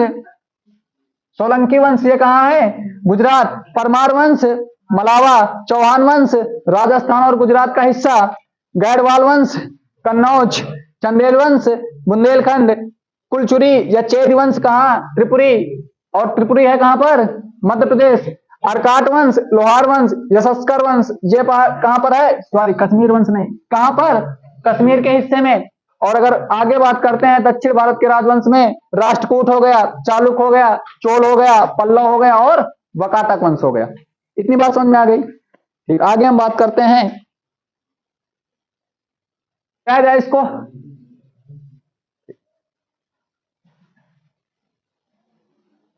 सोलंकी वंश ये कहां है? गुजरात, परमार वंश मलावा, चौहान वंश राजस्थान और गुजरात का हिस्सा, गैरवाल वंश कन्नौज, चंदेल वंश बुंदेलखंड, कुलचुरी या चेद वंश कहां? त्रिपुरी, और त्रिपुरी है कहां पर? मध्य प्रदेश। अर्काट वंश, लोहार वंश, यशस्कर वंश ये कहां पर है? सॉरी, कश्मीर वंश नहीं, कहां पर? कश्मीर के हिस्से में। और अगर आगे बात करते हैं दक्षिण भारत के राजवंश में, राष्ट्रकूट हो गया, चालुक हो गया, चोल हो गया, पल्लव हो गया और वकाटक वंश हो गया। इतनी बात समझ में आ गई? ठीक, आगे हम बात करते हैं, क्या जाए इसको,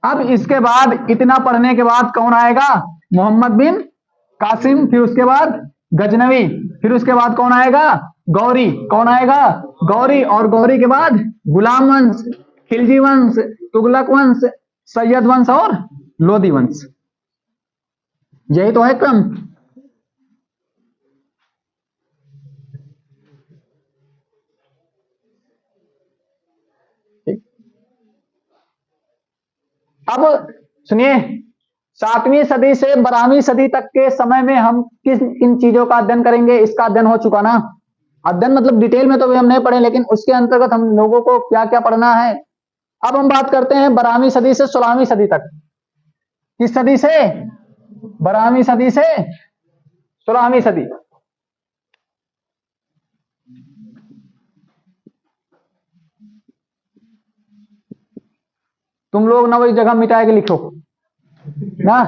अब इसके बाद इतना पढ़ने के बाद कौन आएगा? मोहम्मद बिन कासिम, फिर उसके बाद गजनवी, फिर उसके बाद कौन आएगा? गौरी। कौन आएगा? गौरी। और गौरी के बाद गुलाम वंश, खिलजी वंश, तुगलक वंश, सैयद वंश और लोधी वंश। यही तो है क्रम। अब सुनिए, 7वीं सदी से 12वीं सदी तक के समय में हम किस इन चीजों का अध्ययन करेंगे? इसका अध्ययन हो चुका ना। अध्ययन मतलब डिटेल में तो भी हम नहीं पढ़े, लेकिन उसके अंतर्गत हम लोगों को क्या क्या पढ़ना है। अब हम बात करते हैं 12वीं सदी से 16वीं सदी तक। किस सदी से? 12वीं सदी से 16वीं सदी। तुम लोग ना वही जगह मिटा के लिखो ना,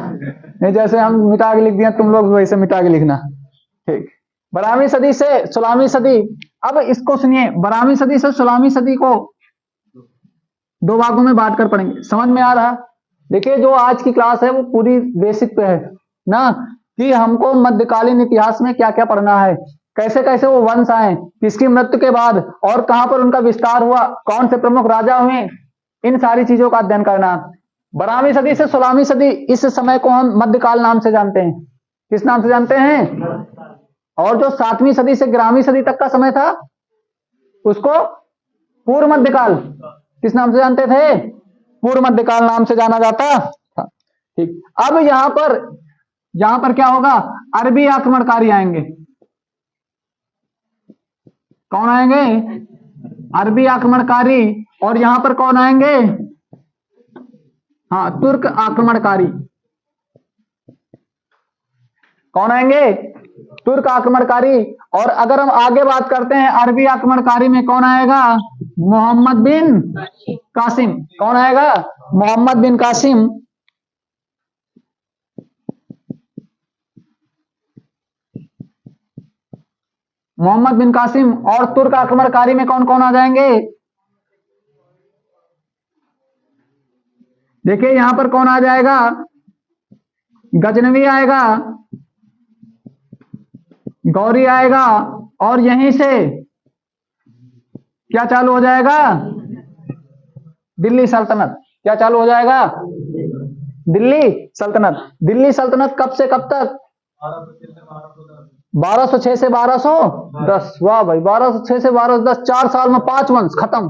नहीं जैसे हम मिटा के लिख दिया तुम लोग वैसे मिटा के लिखना, ठीक। 12वीं सदी से 16वीं सदी। अब इसको सुनिए, 12वीं सदी से 16वीं सदी को दो भागों में बांट कर पढ़ेंगे। समझ में आ रहा? देखिए, जो आज की क्लास है वो पूरी बेसिक पे है ना, कि हमको मध्यकालीन इतिहास में क्या क्या पढ़ना है, कैसे कैसे वो वंश आए, किसकी मृत्यु के बाद और कहां पर उनका विस्तार हुआ, कौन से प्रमुख राजा हुए, इन सारी चीजों का अध्ययन करना। 12वीं सदी से 16वीं सदी, इस समय को हम मध्यकाल नाम से जानते हैं। किस नाम से जानते हैं? और जो 7वीं सदी से 11वीं सदी तक का समय था उसको पूर्व मध्यकाल किस नाम से जानते थे? पूर्व मध्यकाल नाम से जाना जाता था, ठीक। अब यहां पर क्या होगा? अरबी आक्रमणकारी आएंगे। कौन आएंगे? अरबी आक्रमणकारी। और यहां पर कौन आएंगे? हाँ, तुर्क आक्रमणकारी। कौन आएंगे? तुर्क आक्रमणकारी। और अगर हम आगे बात करते हैं अरबी आक्रमणकारी में कौन आएगा? मोहम्मद बिन कासिम। कौन आएगा? मोहम्मद बिन कासिम। मोहम्मद बिन कासिम। और तुर्क आक्रमणकारी में कौन कौन आ जाएंगे? देखिए, यहां पर कौन आ जाएगा? गजनवी आएगा, गौरी आएगा, और यहीं से क्या चालू हो जाएगा? दिल्ली सल्तनत। क्या चालू हो जाएगा? दिल्ली सल्तनत। दिल्ली सल्तनत कब से कब तक? 1206 से 1210। वाह भाई, 1206 से 1210, 4 साल में 5 वंश खत्म।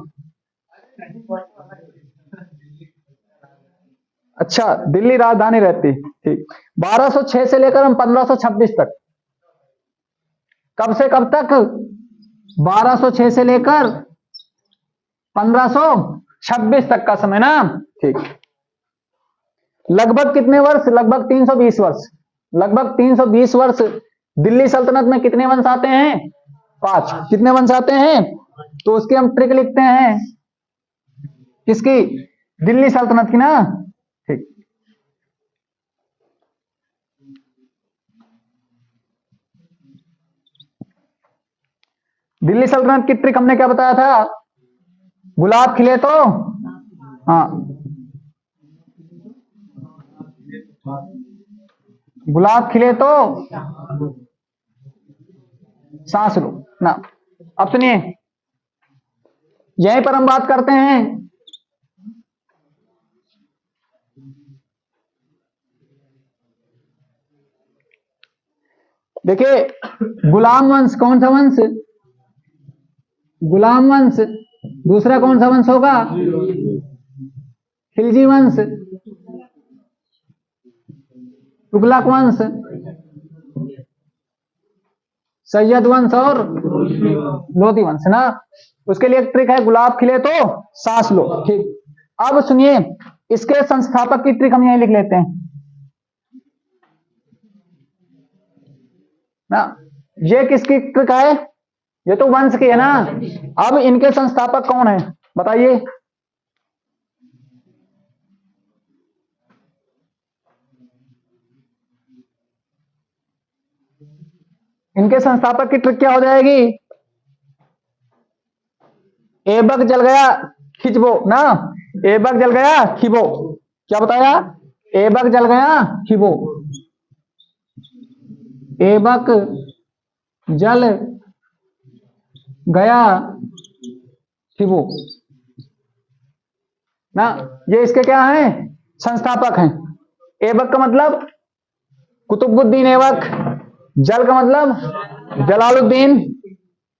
अच्छा, दिल्ली राजधानी रहती, ठीक। 1206 से लेकर हम 1526 तक, कब से कब तक? 1206 से लेकर 1526 तक का समय ना, ठीक। लगभग कितने वर्ष? लगभग 320 वर्ष। लगभग 320 वर्ष। दिल्ली सल्तनत में कितने वंश आते हैं? 5। कितने वंश आते हैं? तो उसकी हम ट्रिक लिखते हैं। किसकी? दिल्ली सल्तनत की ना, ठीक। दिल्ली सल्तनत की ट्रिक हमने क्या बताया था? गुलाब खिले तो, हाँ, गुलाब खिले तो सांस लो ना। अब सुनिए, यहीं पर हम बात करते हैं देखिए, गुलाम वंश कौन सा वंश? गुलाम वंश। दूसरा कौन सा वंश होगा? खिलजी वंश, तुगलक वंश, सैयद वंश और लोधी वंश ना। उसके लिए एक ट्रिक है, गुलाब खिले तो सांस लो, ठीक। अब सुनिए, इसके संस्थापक की ट्रिक हम यहीं लिख लेते हैं ना। ये किसकी ट्रिक है? ये तो वंश की है ना। अब इनके संस्थापक कौन है बताइए? इनके संस्थापक की ट्रिक क्या हो जाएगी? एबक जल गया खिंचबो ना, एबक जल गया खिबो। क्या बताया? ऐबक जल गया खिबो, ऐबक जल गया खिबो ना। ये इसके क्या हैं? संस्थापक हैं। ऐबक का मतलब कुतुबुद्दीन ऐबक, जल का मतलब जलालुद्दीन,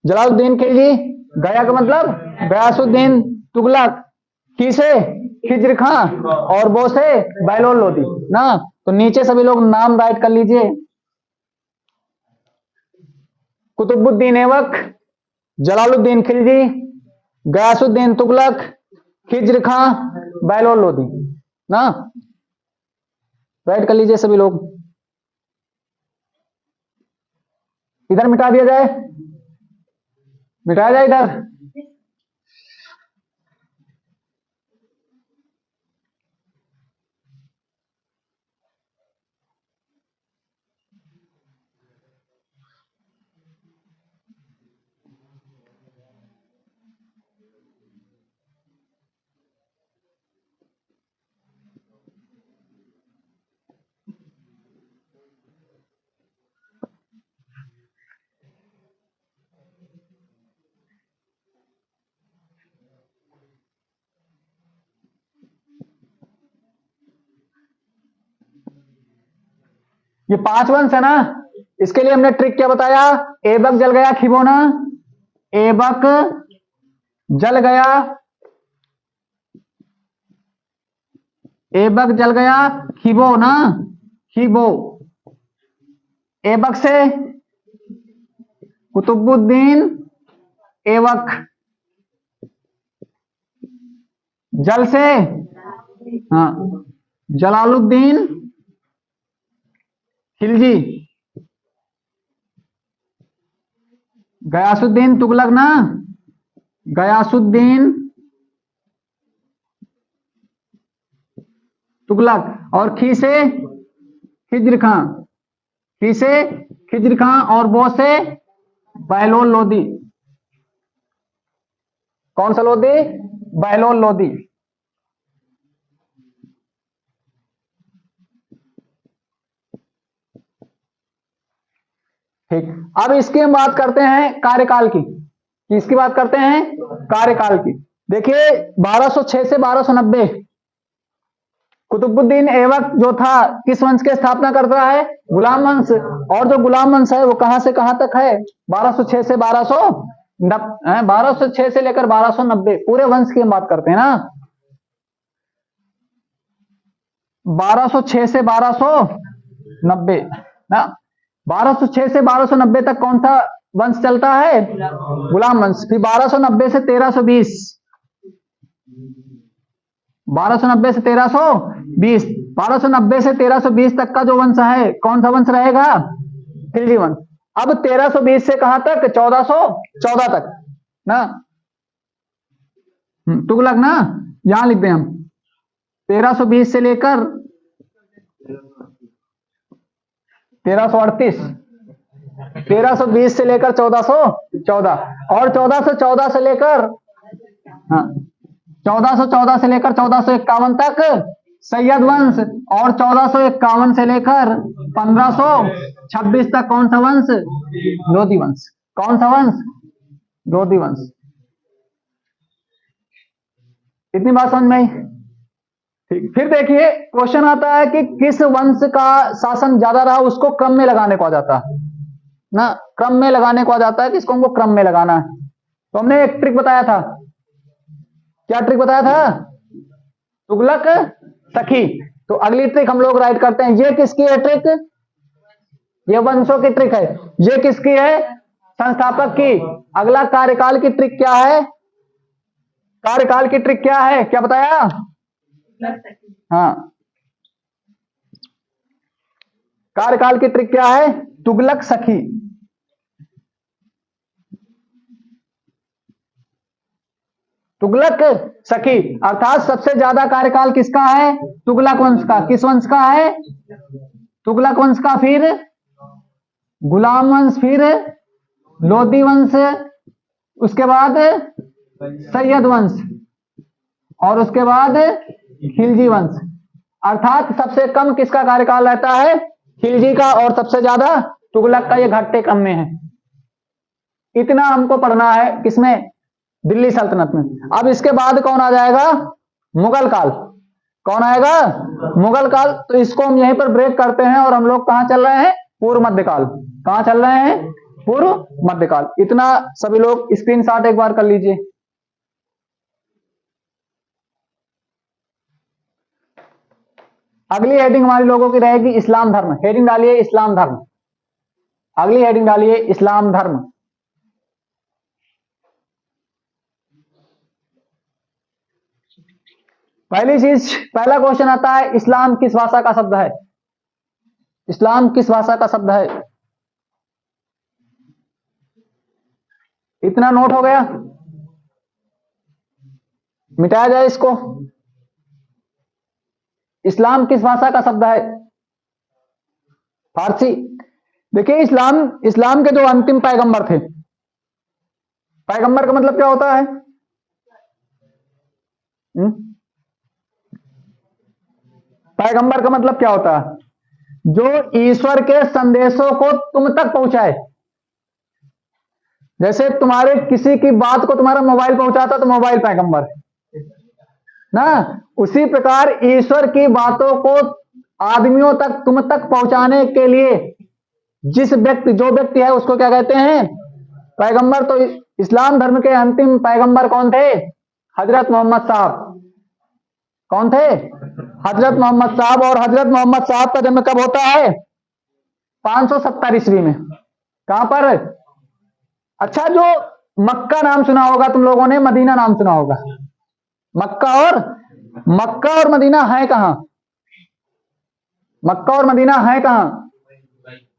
जलालुद्दीन खिलजी, गया का मतलब गयासुद्दीन तुगलक, की से खिज्र खां और वो से बहलोल लोदी ना। तो नीचे सभी लोग नाम राइट कर लीजिए। कुतुबुद्दीन ऐबक, जलालुद्दीन खिलजी, गयासुद्दीन तुगलक, खिज्र खां, बहलोल लोदी ना। राइट कर लीजिए सभी लोग। इधर मिटा दिया जाए, मिटाया जाए इधर। ये 5 वंश है ना, इसके लिए हमने ट्रिक क्या बताया? ऐबक जल गया खिबोना, ऐबक जल गया, ऐबक जल गया खिबो ना, खिबो। ऐबक से कुतुबुद्दीन ऐबक, जल से हाँ जलालुद्दीन खिलजी, गयासुद्दीन तुगलक ना, गयासुद्दीन तुगलक, और खी से खिज्र खां, खी से खिज्र खां और वो से बहलोल लोदी। कौन सा लोदी? बहलोल लोदी। ठीक, अब इसकी हम बात करते हैं कार्यकाल की। किसकी बात करते हैं? कार्यकाल की। देखिए 1206 से 1290 कुतुबुद्दीन ऐबक जो था किस वंश की स्थापना करता है? गुलाम वंश। और जो गुलाम वंश है वो कहां से कहां तक है? 1206 से 1206 से लेकर 1290 पूरे वंश की हम बात करते हैं ना। 1206 से 1290 ना, 1206 से 1290 तक कौन सा वंश चलता है? गुलाम वंश। फिर 1290 से 1320, 1290 से 1320, 1290 से 1320 तक का जो वंश है कौन सा वंश रहेगा? खिलजी वंश। अब 1320 से कहां तक? 1414 तक ना, तुगलक ना, यहां लिख दें हम 1320 से लेकर 1338, 1320 से लेकर 1414 और 1414 से लेकर 1414 से लेकर 1451 तक सैयद वंश, और 1451 से लेकर 1526 तक कौन सा वंश? लोधी वंश। कौन सा वंश? लोधी वंश। इतनी बात समझ में आई? ठीक, फिर देखिए क्वेश्चन आता है कि किस वंश का शासन ज्यादा रहा, उसको क्रम में लगाने को आ जाता है ना, क्रम में लगाने को आ जाता है कि इसको हमको क्रम में लगाना है। तो हमने एक ट्रिक बताया था। क्या ट्रिक बताया था? तुगलक सखी। तो अगली ट्रिक हम लोग राइट करते हैं। ये किसकी है ट्रिक? ये वंशों की ट्रिक है। ये किसकी है? संस्थापक की। अगला कार्यकाल की ट्रिक क्या है? कार्यकाल की ट्रिक क्या है? क्या बताया? हाँ, कार्यकाल की ट्रिक क्या है? तुगलक सखी। तुगलक सखी अर्थात सबसे ज्यादा कार्यकाल किसका है? तुगलक वंश का। किस वंश का है? तुगलक वंश का। फिर गुलाम वंश, फिर लोधी वंश, उसके बाद सैयद वंश, और उसके बाद खिलजी वंश। अर्थात सबसे कम किसका कार्यकाल रहता है? खिलजी का, और सबसे ज्यादा तुगलक का। ये घटते क्रम में है। इतना हमको पढ़ना है किसमें? दिल्ली सल्तनत में। अब इसके बाद कौन आ जाएगा? मुगल काल। कौन आएगा? मुगल काल। तो इसको हम यहीं पर ब्रेक करते हैं और हम लोग कहां चल रहे हैं? पूर्व मध्यकाल। कहां चल रहे हैं? पूर्व मध्यकाल। इतना सभी लोग स्क्रीनशॉट एक बार कर लीजिए। अगली हेडिंग हमारी लोगों की रहेगी इस्लाम धर्म। हेडिंग डालिए इस्लाम धर्म। अगली हेडिंग डालिए इस्लाम धर्म। पहली चीज, पहला क्वेश्चन आता है, इस्लाम किस भाषा का शब्द है? इस्लाम किस भाषा का शब्द है? इतना नोट हो गया? मिटाया जाए इसको। इस्लाम किस भाषा का शब्द है? फारसी। देखिए, इस्लाम के जो अंतिम पैगंबर थे, पैगंबर का मतलब क्या होता है? पैगंबर का मतलब क्या होता है? जो ईश्वर के संदेशों को तुम तक पहुंचाए। जैसे तुम्हारे किसी की बात को तुम्हारा मोबाइल पहुंचाता तो मोबाइल पैगंबर ना, उसी प्रकार ईश्वर की बातों को आदमियों तक, तुम तक पहुंचाने के लिए जिस व्यक्ति, जो व्यक्ति है उसको क्या कहते हैं? पैगंबर। तो इस्लाम धर्म के अंतिम पैगंबर कौन थे? हजरत मोहम्मद साहब। कौन थे? हजरत मोहम्मद साहब। और हजरत मोहम्मद साहब का जन्म कब होता है? 570 ईस्वी में। कहां पर? अच्छा, जो मक्का नाम सुना होगा तुम लोगों ने, मदीना नाम सुना होगा। मक्का और मदीना है कहां? मक्का और मदीना है कहां?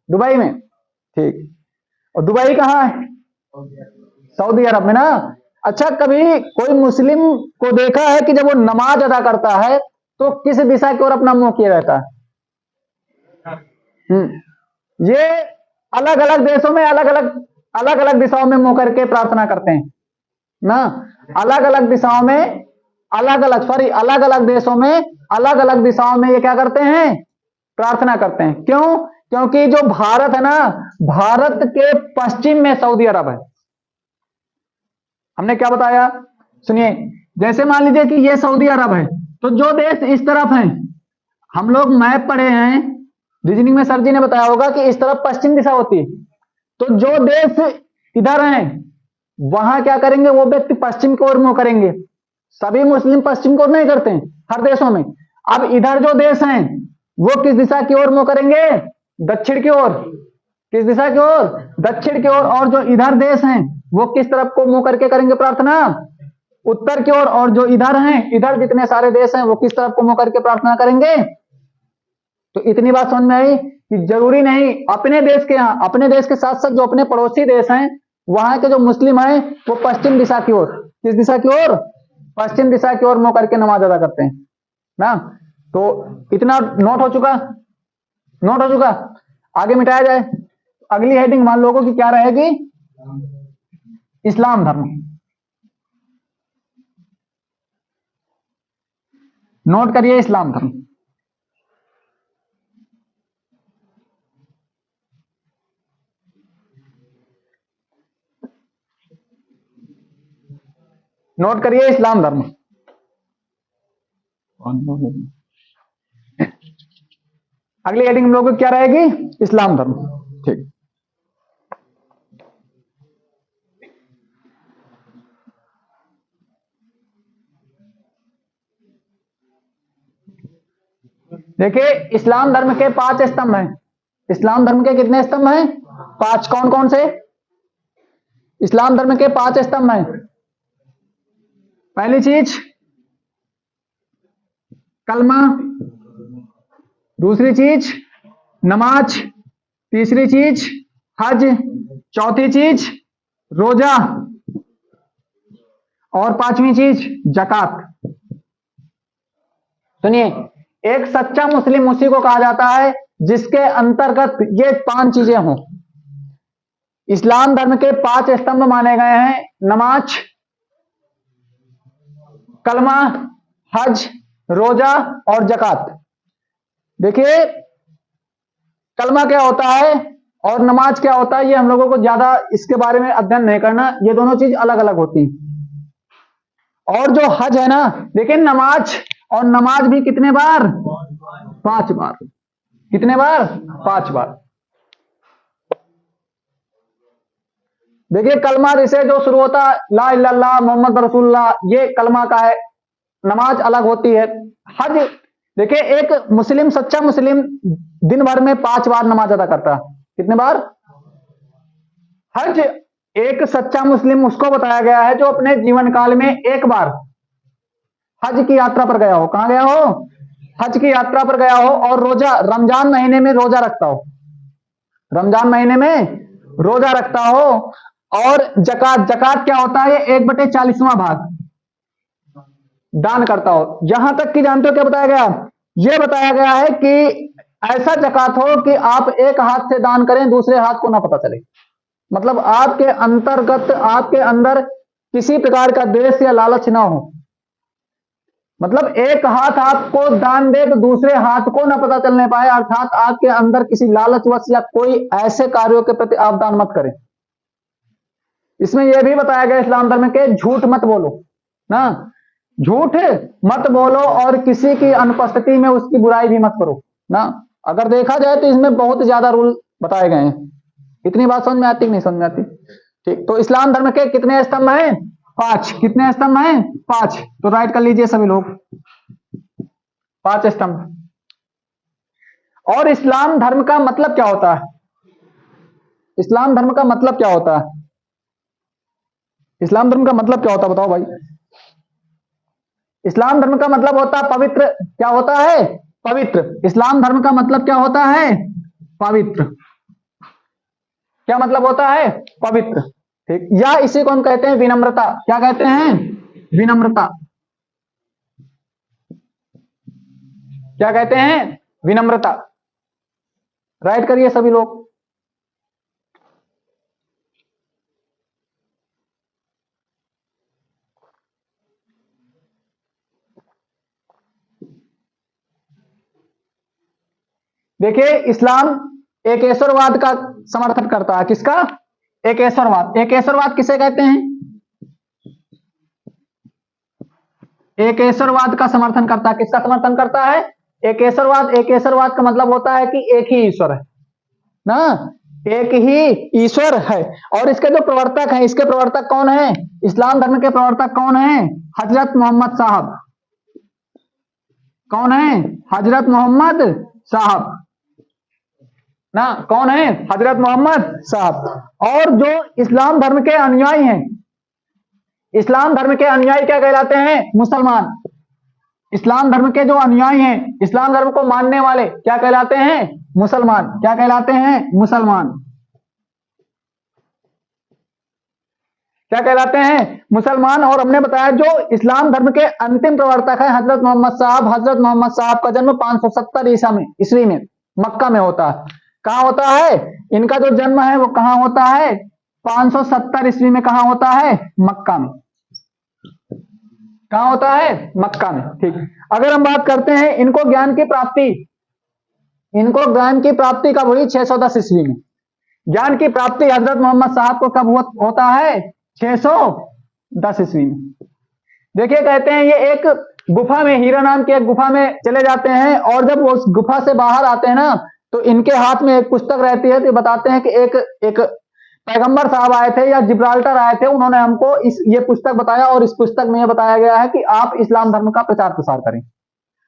दुबई में। ठीक। और दुबई कहां है? सऊदी अरब में ना। अच्छा, कभी कोई मुस्लिम को देखा है कि जब वो नमाज अदा करता है तो किस दिशा की ओर अपना मुंह किया रहता है? ये अलग अलग देशों में अलग अलग दिशाओं में मुंह करके प्रार्थना करते हैं ना। अलग अलग दिशाओं में अलग अलग देशों में अलग अलग दिशाओं में ये क्या करते हैं? प्रार्थना करते हैं। क्यों? क्योंकि जो भारत है ना, भारत के पश्चिम में सऊदी अरब है। हमने क्या बताया? सुनिए, जैसे मान लीजिए कि ये सऊदी अरब है, तो जो देश इस तरफ है, हम लोग मैप पढ़े हैं, रीजनिंग में सर जी ने बताया होगा कि इस तरफ पश्चिम दिशा होती है। तो जो देश इधर हैं, वहां क्या करेंगे? वो व्यक्ति पश्चिम की ओर मुंह करेंगे। सभी मुस्लिम पश्चिम की ओर नहीं करते हैं, हर देशों में। अब इधर जो देश हैं, वो किस दिशा की ओर मुंह करेंगे? दक्षिण की ओर। किस दिशा की ओर? दक्षिण की ओर। और जो इधर देश हैं, वो किस तरफ को मुंह करके करेंगे प्रार्थना? उत्तर की ओर। और जो इधर हैं, इधर जितने सारे देश हैं, वो किस तरफ को मुंह करके प्रार्थना करेंगे? तो इतनी बात समझ में आई कि जरूरी नहीं अपने देश के, यहाँ अपने देश के साथ साथ जो अपने पड़ोसी देश हैं, वहां के जो मुस्लिम हैं, वो पश्चिम दिशा की ओर, किस दिशा की ओर? पश्चिम दिशा की ओर मुंह करके नमाज अदा करते हैं ना। तो इतना नोट हो चुका? नोट हो चुका? आगे मिटाया जाए। अगली हेडिंग मान लोगों की क्या रहेगी? इस्लाम धर्म। नोट करिए इस्लाम धर्म। नोट करिए इस्लाम धर्म। अगली हेडिंग हम लोगों की क्या रहेगी? इस्लाम धर्म। ठीक। देखिए, इस्लाम धर्म के 5 स्तंभ हैं। इस्लाम धर्म के कितने स्तंभ हैं? 5। कौन कौन से? इस्लाम धर्म के 5 स्तंभ हैं। पहली चीज कलमा, दूसरी चीज नमाज, तीसरी चीज हज, चौथी चीज रोजा, और 5वीं चीज जकात। सुनिए, एक सच्चा मुस्लिम उसी को कहा जाता है जिसके अंतर्गत ये 5 चीजें हों। इस्लाम धर्म के 5 स्तंभ माने गए हैं: नमाज, कलमा, हज, रोजा और जकात। देखिए कलमा क्या होता है और नमाज क्या होता है, ये हम लोगों को ज्यादा इसके बारे में अध्ययन नहीं करना, ये दोनों चीज अलग अलग होती हैं। और जो हज है ना, देखिए नमाज और नमाज भी कितने बार? 5 बार। कितने बार? 5 बार। देखिए कलमा जैसे जो शुरू होता है ला इलाहा इल्लल्लाह मोहम्मद रसूलुल्लाह, ये कलमा का है। नमाज अलग होती है। हज, देखिए एक मुस्लिम, सच्चा मुस्लिम दिन भर में 5 बार नमाज अदा करता है। कितने बार? हज एक सच्चा मुस्लिम उसको बताया गया है जो अपने जीवन काल में एक बार हज की यात्रा पर गया हो। कहां गया हो? हज की यात्रा पर गया हो और रोजा, रमजान महीने में रोजा रखता हो, रमजान महीने में रोजा रखता हो। और जकात, जकात क्या होता है? 1/40वां भाग दान करता हो। यहां तक कि जानते हो क्या बताया गया? यह बताया गया है कि ऐसा जकात हो कि आप एक हाथ से दान करें, दूसरे हाथ को ना पता चले। मतलब आपके अंतर्गत, आपके अंदर किसी प्रकार का द्वेष या लालच ना हो। मतलब एक हाथ आपको दान दे तो दूसरे हाथ को ना पता चलने पाए, अर्थात आपके अंदर किसी लालचवश या कोई ऐसे कार्यों के प्रति आप दान मत करें। इसमें यह भी बताया गया इस्लाम धर्म के, झूठ मत बोलो ना, झूठ मत बोलो और किसी की अनुपस्थिति में उसकी बुराई भी मत करो ना। अगर देखा जाए तो इसमें बहुत ज्यादा रूल बताए गए हैं। इतनी बात समझ में आती कि नहीं समझ में आती? ठीक, तो इस्लाम धर्म के कितने स्तंभ हैं? 5। कितने स्तंभ हैं? 5। तो राइट कर लीजिए सभी लोग, 5 स्तंभ। और इस्लाम धर्म का मतलब क्या होता है? इस्लाम धर्म का मतलब क्या होता है? इस्लाम धर्म का मतलब क्या होता है बताओ भाई? इस्लाम धर्म का मतलब होता है पवित्र। क्या होता है? पवित्र। इस्लाम धर्म का मतलब क्या होता है? पवित्र। क्या मतलब होता है? पवित्र। ठीक, या इसी को हम कहते हैं विनम्रता। क्या कहते हैं? विनम्रता। क्या कहते हैं? विनम्रता। राइट करिए सभी लोग। देखिए इस्लाम एकेश्वरवाद का समर्थन करता है। किसका? एकेश्वरवाद। एकेश्वरवाद किसे कहते हैं? एकेश्वरवाद का समर्थन करता है। किसका समर्थन करता है? एकेश्वरवाद। एकेश्वरवाद का मतलब होता है कि एक ही ईश्वर है ना, एक ही ईश्वर है। और इसके जो प्रवर्तक हैं, इसके प्रवर्तक कौन है? इस्लाम धर्म के प्रवर्तक कौन है? हजरत मोहम्मद साहब। कौन है? हजरत मोहम्मद साहब ना। कौन है? हजरत मोहम्मद साहब। और जो इस्लाम धर्म के अनुयायी हैं, इस्लाम धर्म के अनुयायी क्या कहलाते हैं? मुसलमान। इस्लाम धर्म के जो अनुयायी हैं, इस्लाम धर्म को मानने वाले क्या कहलाते हैं? मुसलमान। क्या कहलाते हैं? मुसलमान। क्या कहलाते हैं? मुसलमान। और हमने बताया जो इस्लाम धर्म के अंतिम प्रवर्तक है हजरत मोहम्मद साहब, हजरत मोहम्मद साहब का जन्म 570 ईस्वी में मक्का में होता है। कहां होता है? इनका जो जन्म है वो कहां होता है? 570 ईस्वी में। कहां होता है? मक्का में। कहां होता है? मक्का में। ठीक, अगर हम बात करते हैं इनको ज्ञान की प्राप्ति, इनको ज्ञान की प्राप्ति कब हुई? 610 ईस्वी में। ज्ञान की प्राप्ति हजरत मोहम्मद साहब को कब होता है? 610 ईस्वी में। देखिए कहते हैं ये एक गुफा में, हीरा नाम की एक गुफा में चले जाते हैं और जब वो उस गुफा से बाहर आते हैं ना तो इनके हाथ में एक पुस्तक रहती है। तो बताते हैं कि एक पैगंबर साहब आए थे या जिब्राल्टर आए थे, उन्होंने हमको ये पुस्तक बताया और इस पुस्तक में यह बताया गया है कि आप इस्लाम धर्म का प्रचार प्रसार करें।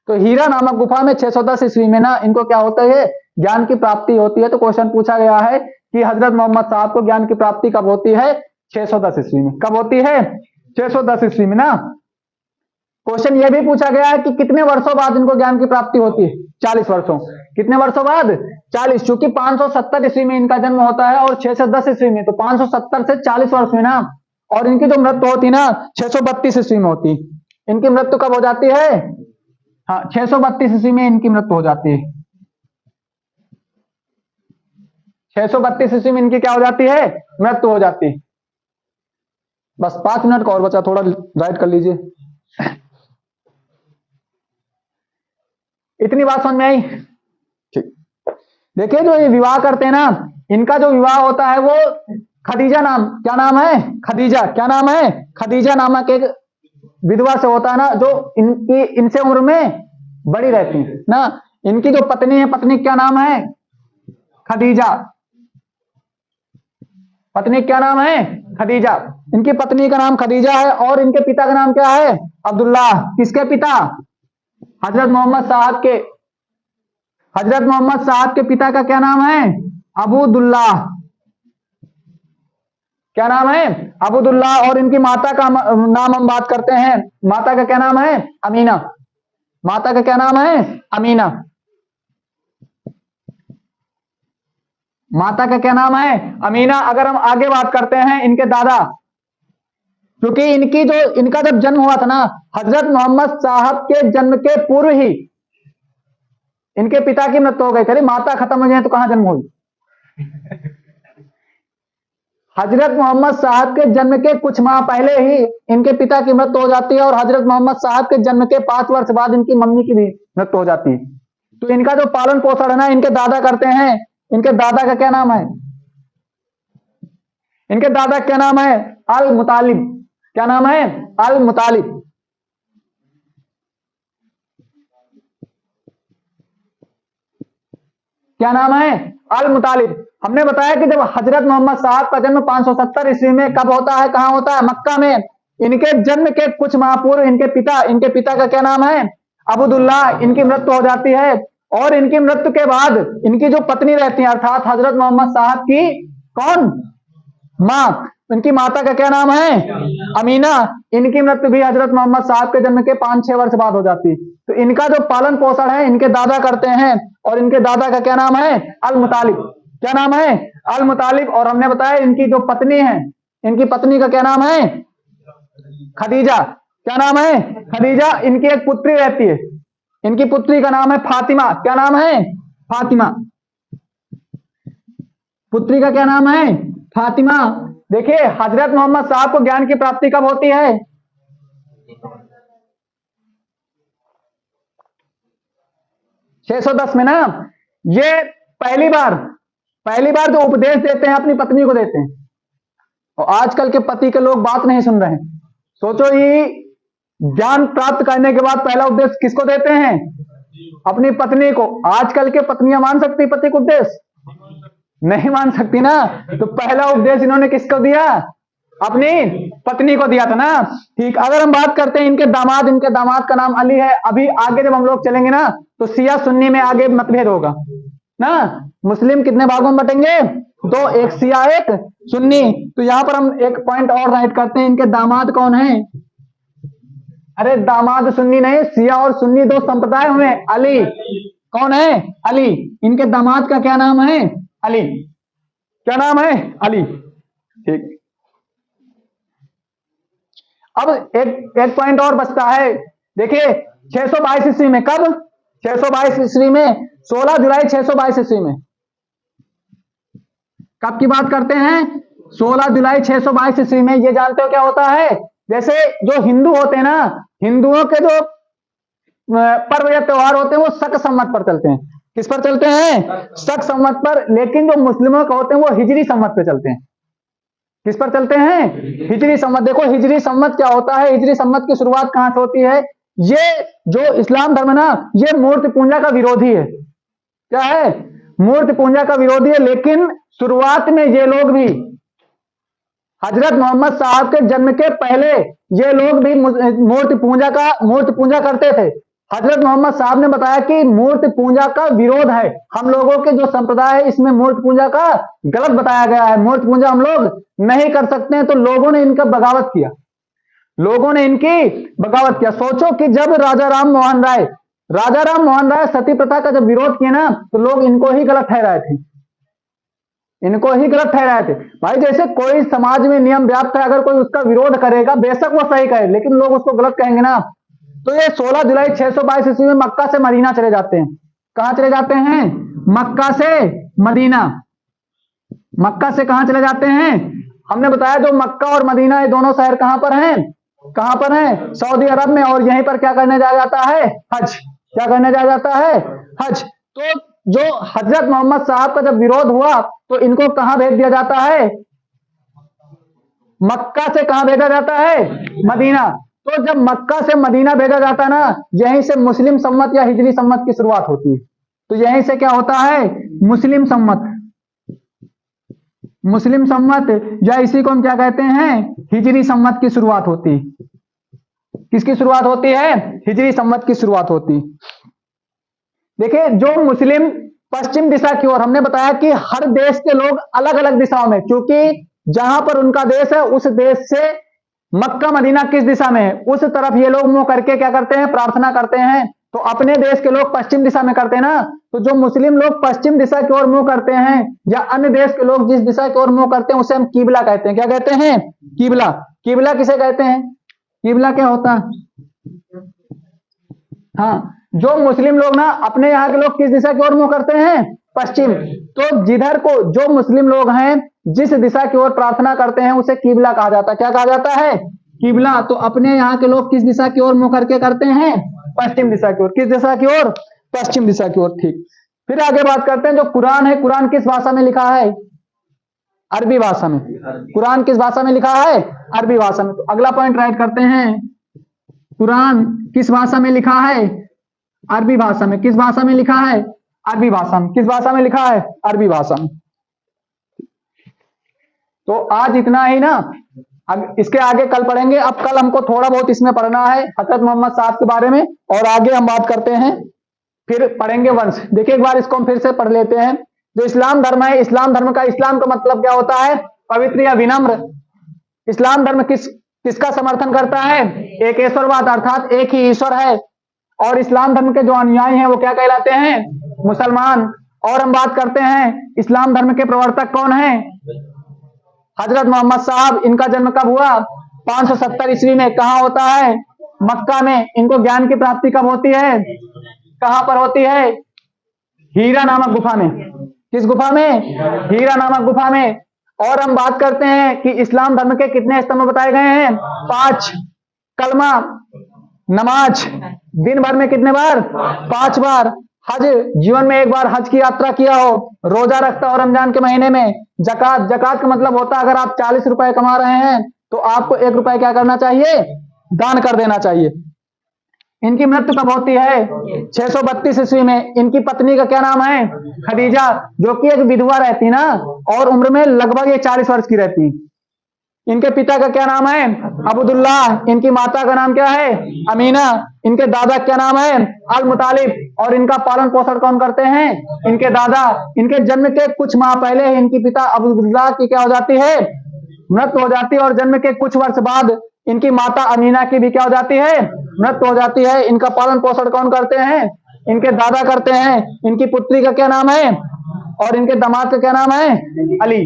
तो हीरा नामक गुफा में 610 ईस्वी में ना इनको क्या होता है? ज्ञान की प्राप्ति होती है। तो क्वेश्चन पूछा गया है कि हजरत मोहम्मद साहब को ज्ञान की प्राप्ति कब होती है? 610 ईस्वी में। कब होती है? 610 ईस्वी में ना। क्वेश्चन यह भी पूछा गया है कि कितने वर्षों बाद इनको ज्ञान की प्राप्ति होती है? 40 वर्षों। कितने वर्षों बाद? 40। चूंकि 570 ईस्वी में इनका जन्म होता है और 610 ईस्वी में, तो 570 से 40 वर्ष में ना। और इनकी जो मृत्यु होती ना 632 ईस्वी में होती। इनकी मृत्यु कब हो जाती है? हाँ, 632 ईस्वी में इनकी मृत्यु हो जाती है। 632 ईस्वी में इनकी क्या हो जाती है? मृत्यु हो जाती है। बस 5 मिनट का और बचा, थोड़ा राइट कर लीजिए। इतनी बात समझ में आई? देखिए जो ये विवाह करते हैं ना, इनका जो विवाह होता है वो खदीजा नाम, क्या नाम है, खदीजा, क्या नाम है, खदीजा नामक एक विधवा से होता है ना, जो इनकी इनसे उम्र में बड़ी रहती है ना। इनकी जो पत्नी है, पत्नी क्या नाम है, खदीजा, पत्नी क्या नाम है, खदीजा। इनकी पत्नी का नाम खदीजा है और इनके पिता का नाम क्या है, अब्दुल्लाह। किसके पिता, हजरत मोहम्मद साहब के, हजरत मोहम्मद साहब के पिता का क्या नाम है, अबूदुल्लाह, क्या नाम है, अबूदुल्लाह। और इनकी माता का नाम हम बात करते हैं, माता का क्या नाम है, अमीना, माता का क्या नाम है, अमीना, माता का क्या नाम है, अमीना। अगर हम आगे बात करते हैं इनके दादा, क्योंकि इनकी जो इनका जब जन्म हुआ था ना, हजरत मोहम्मद साहब के जन्म के पूर्व ही इनके पिता की मृत्यु हो गई थी। माता खत्म हो जाए तो कहां जन्म हुई। हजरत मोहम्मद साहब के जन्म के कुछ माह पहले ही इनके पिता की मृत्यु हो जाती है और हजरत मोहम्मद साहब के जन्म के 5 वर्ष बाद इनकी मम्मी की भी मृत्यु हो जाती है। तो इनका जो पालन पोषण है ना, इनके दादा करते हैं। इनके दादा का क्या नाम है, इनके दादा क्या नाम है, अल मुतालिब, क्या नाम है, अल मुतालिब। क्या नाम है, अल मुतालिब। हमने बताया कि जब हजरत मोहम्मद साहब का जन्म 570 ईस्वी में कब होता है, कहां होता है, मक्का में। इनके जन्म के कुछ माह पूर्व इनके पिता का क्या नाम है, अबूदुल्लाह। इनकी मृत्यु हो जाती है और इनकी मृत्यु के बाद इनकी जो पत्नी रहती है, अर्थात हजरत मोहम्मद साहब की कौन, मां, इनकी माता का क्या नाम है, अमीना। इनकी मृत्यु भी हजरत मोहम्मद साहब के जन्म के 5-6 वर्ष बाद हो जाती है। तो इनका जो पालन पोषण है इनके दादा करते हैं और इनके दादा का क्या नाम है, अल मुतालिब, क्या नाम है, अल मुतालिब। और हमने बताया इनकी जो पत्नी है, इनकी पत्नी का क्या नाम है, खदीजा, क्या नाम है, खदीजा। इनकी एक पुत्री रहती है, इनकी पुत्री का नाम है फातिमा, क्या नाम है, फातिमा, पुत्री का क्या नाम है, फातिमा। देखिए हजरत मोहम्मद साहब को ज्ञान की प्राप्ति कब होती है, 610 में ना। ये पहली बार जो उपदेश देते हैं अपनी पत्नी को देते हैं। और आजकल के पति के लोग बात नहीं सुन रहे हैं। सोचो ये ज्ञान प्राप्त करने के बाद पहला उपदेश किसको देते हैं, अपनी पत्नी को। आजकल के पत्नियां मान सकती पति को उपदेश, नहीं मान सकती ना। तो पहला उपदेश इन्होंने किसको दिया, अपनी पत्नी को दिया था ना। ठीक, अगर हम बात करते हैं इनके दामाद का नाम अली है। अभी आगे जब हम लोग चलेंगे ना तो सिया सुन्नी में आगे मतभेद होगा ना। मुस्लिम कितने भागों में बटेंगे, 2, एक सिया एक सुन्नी। तो यहां पर हम एक पॉइंट और राइट करते हैं, इनके दामाद कौन है, अरे दामाद सुन्नी नहीं, सिया और सुन्नी 2 संप्रदाय हुए। अली कौन है, अली। इनके दामाद का क्या नाम है, अली, क्या नाम है, अली। ठीक, अब एक पॉइंट और बचता है। देखिए 622 ईस्वी में, कब, 622 ईस्वी में, 16 जुलाई 622 ईस्वी में। कब की बात करते हैं, 16 जुलाई 622 ईस्वी में। ये जानते हो क्या होता है, जैसे जो हिंदू होते हैं ना, हिंदुओं के जो पर्व या त्योहार होते हैं वो शक संवत पर चलते हैं। किस पर चलते हैं, शक संवत पर। लेकिन जो मुस्लिमों के होते हैं वो हिजरी संवत पे चलते हैं। किस पर चलते हैं, हिजरी संवत। देखो हिजरी संवत क्या होता है, हिजरी संवत की शुरुआत कहां से होती है। ये जो इस्लाम धर्म ना, ये मूर्ति पूजा का विरोधी है। क्या है, मूर्ति पूजा का विरोधी है। लेकिन शुरुआत में ये लोग भी, हजरत मोहम्मद साहब के जन्म के पहले ये लोग भी मूर्ति पूजा करते थे। हजरत मोहम्मद साहब ने बताया कि मूर्ति पूजा का विरोध है, हम लोगों के जो संप्रदाय है इसमें मूर्ति पूजा का गलत बताया गया है, मूर्ति पूजा हम लोग नहीं कर सकते हैं। तो लोगों ने इनका बगावत किया, लोगों ने इनकी बगावत किया। सोचो कि जब राजा राम मोहन राय सती प्रथा का जब विरोध किया ना, तो लोग इनको ही गलत ठहराए थे, इनको ही गलत ठहराए थे। भाई जैसे कोई समाज में नियम व्याप्त है, अगर कोई उसका विरोध करेगा, बेशक वो सही कहे, लेकिन लोग उसको गलत कहेंगे ना। तो ये 16 जुलाई 622 ईस्वी में मक्का से मदीना चले जाते हैं। कहां चले जाते हैं, मक्का से मदीना। मक्का से कहां चले जाते हैं, हमने बताया जो मक्का और मदीना ये दोनों शहर कहां पर हैं, कहां पर हैं, सऊदी अरब में। और यहीं पर क्या करने जाया जाता है, हज। क्या करने जाया जाता है, हज। तो जो हजरत मोहम्मद साहब का जब विरोध हुआ तो इनको कहां भेज दिया जाता है? मक्का से कहां भेजा जाता है? मदीना। तो जब मक्का से मदीना भेजा जाता है ना, यहीं से मुस्लिम सम्मत या हिजरी सम्मत की शुरुआत होती है। तो यहीं से क्या होता है? मुस्लिम सम्मत। मुस्लिम सम्मत या इसी को हम क्या कहते हैं? हिजरी सम्मत की शुरुआत होती है। किसकी शुरुआत होती है? हिजरी सम्मत की शुरुआत होती। देखिए, जो मुस्लिम पश्चिम दिशा की ओर, हमने बताया कि हर देश के लोग अलग अलग दिशाओं में, क्योंकि जहां पर उनका देश है उस देश से मक्का मदीना किस दिशा में है उस तरफ ये लोग मुंह करके क्या करते हैं? प्रार्थना करते हैं। तो अपने देश के लोग पश्चिम दिशा में करते हैं ना, तो जो मुस्लिम लोग पश्चिम दिशा की ओर मुंह करते हैं या अन्य देश के लोग जिस दिशा की ओर मुंह करते हैं उसे हम किबला कहते हैं। क्या कहते हैं? किबला। किबला किसे कहते हैं? किबला क्या होता है? हाँ, जो मुस्लिम लोग ना, अपने यहाँ के लोग किस दिशा की ओर मुंह करते हैं? पश्चिम। तो जिधर को जो मुस्लिम लोग हैं जिस दिशा की ओर प्रार्थना करते हैं उसे किबला कहा जाता है। क्या कहा जाता है? किबला। तो अपने यहाँ के लोग किस दिशा की ओर मुंह करके करते हैं? पश्चिम दिशा की ओर। किस दिशा की ओर? पश्चिम दिशा की ओर। ठीक। फिर आगे बात करते हैं, जो कुरान है, कुरान किस भाषा में लिखा है? अरबी भाषा में। कुरान किस भाषा में लिखा है? अरबी भाषा में। तो अगला पॉइंट राइट करते हैं, कुरान किस भाषा में लिखा है? अरबी भाषा में। किस भाषा में लिखा है? अरबी भाषा में। किस भाषा में लिखा है? अरबी भाषा में। तो आज इतना ही ना, अब इसके आगे कल पढ़ेंगे। अब कल हमको थोड़ा बहुत इसमें पढ़ना है हजरत मोहम्मद साहब के बारे में, और आगे हम बात करते हैं, फिर पढ़ेंगे वंश। देखिए, एक बार इसको हम फिर से पढ़ लेते हैं। जो इस्लाम धर्म है, इस्लाम धर्म का, इस्लाम का मतलब क्या होता है? पवित्र या विनम्र। इस्लाम धर्म किसका समर्थन करता है? एक ईश्वरवाद, अर्थात एक ही ईश्वर है। और इस्लाम धर्म के जो अनुयायी हैं वो क्या कहलाते हैं? मुसलमान। और हम बात करते हैं इस्लाम धर्म के प्रवर्तक कौन है? हजरत मोहम्मद साहब। इनका जन्म कब हुआ? 570 ईस्वी में। कहां होता है? मक्का में। इनको ज्ञान की प्राप्ति कब होती है? कहां पर होती है? हीरा नामक गुफा में। किस गुफा में? हीरा नामक गुफा में। और हम बात करते हैं कि इस्लाम धर्म के कितने स्तंभ बताए गए हैं? 5। कलमा, नमाज, दिन भर में कितने बार? 5 बार। हज, जीवन में एक बार हज की यात्रा किया हो। रोजा रखता हो रमजान के महीने में। जकात, जकात का मतलब होता है अगर आप 40 रुपए कमा रहे हैं तो आपको 1 रुपए क्या करना चाहिए? दान कर देना चाहिए। इनकी मृत्यु कब होती है? 632 ईस्वी में। इनकी पत्नी का क्या नाम है? खदीजा, जो कि एक विधवा रहती ना, और उम्र में लगभग ये 40 वर्ष की रहती। इनके पिता का क्या नाम है? अब्दुल्लाह। इनकी माता का नाम क्या है? अमीना। इनके दादा क्या नाम है? अल मुतालिब। और इनका पालन पोषण कौन करते हैं? इनके दादा। इनके जन्म के कुछ माह पहले इनकी पिता अब्दुल्लाह की क्या हो जाती है? मृत्यु हो जाती है। और जन्म के कुछ वर्ष बाद इनकी माता अमीना की भी क्या हो जाती है? मृत्यु हो जाती है। इनका पालन पोषण कौन करते हैं? इनके दादा करते हैं। इनकी पुत्री का क्या नाम है? और इनके दामाद का क्या नाम है? अली।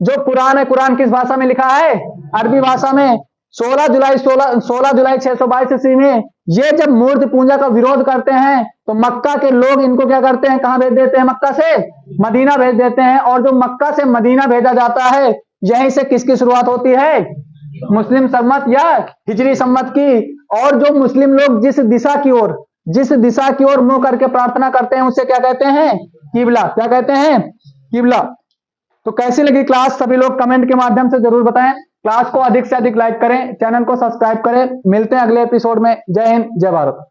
जो कुरान है, कुरान किस भाषा में लिखा है? अरबी भाषा में। 16 जुलाई 622 ईस्वी में ये जब मूर्ति पूजा का विरोध करते हैं तो मक्का के लोग इनको क्या करते हैं? कहां भेज देते हैं? मक्का से मदीना भेज देते हैं। और जो मक्का से मदीना भेजा जाता है, यहीं से किसकी शुरुआत होती है? मुस्लिम सम्मत या हिजरी सम्मत की। और जो मुस्लिम लोग जिस दिशा की ओर मुंह करके प्रार्थना करते हैं उसे क्या कहते हैं? किबला। क्या कहते हैं? किबला। तो कैसी लगी क्लास? सभी लोग कमेंट के माध्यम से जरूर बताएं। क्लास को अधिक से अधिक लाइक करें, चैनल को सब्सक्राइब करें। मिलते हैं अगले एपिसोड में। जय हिंद, जय भारत।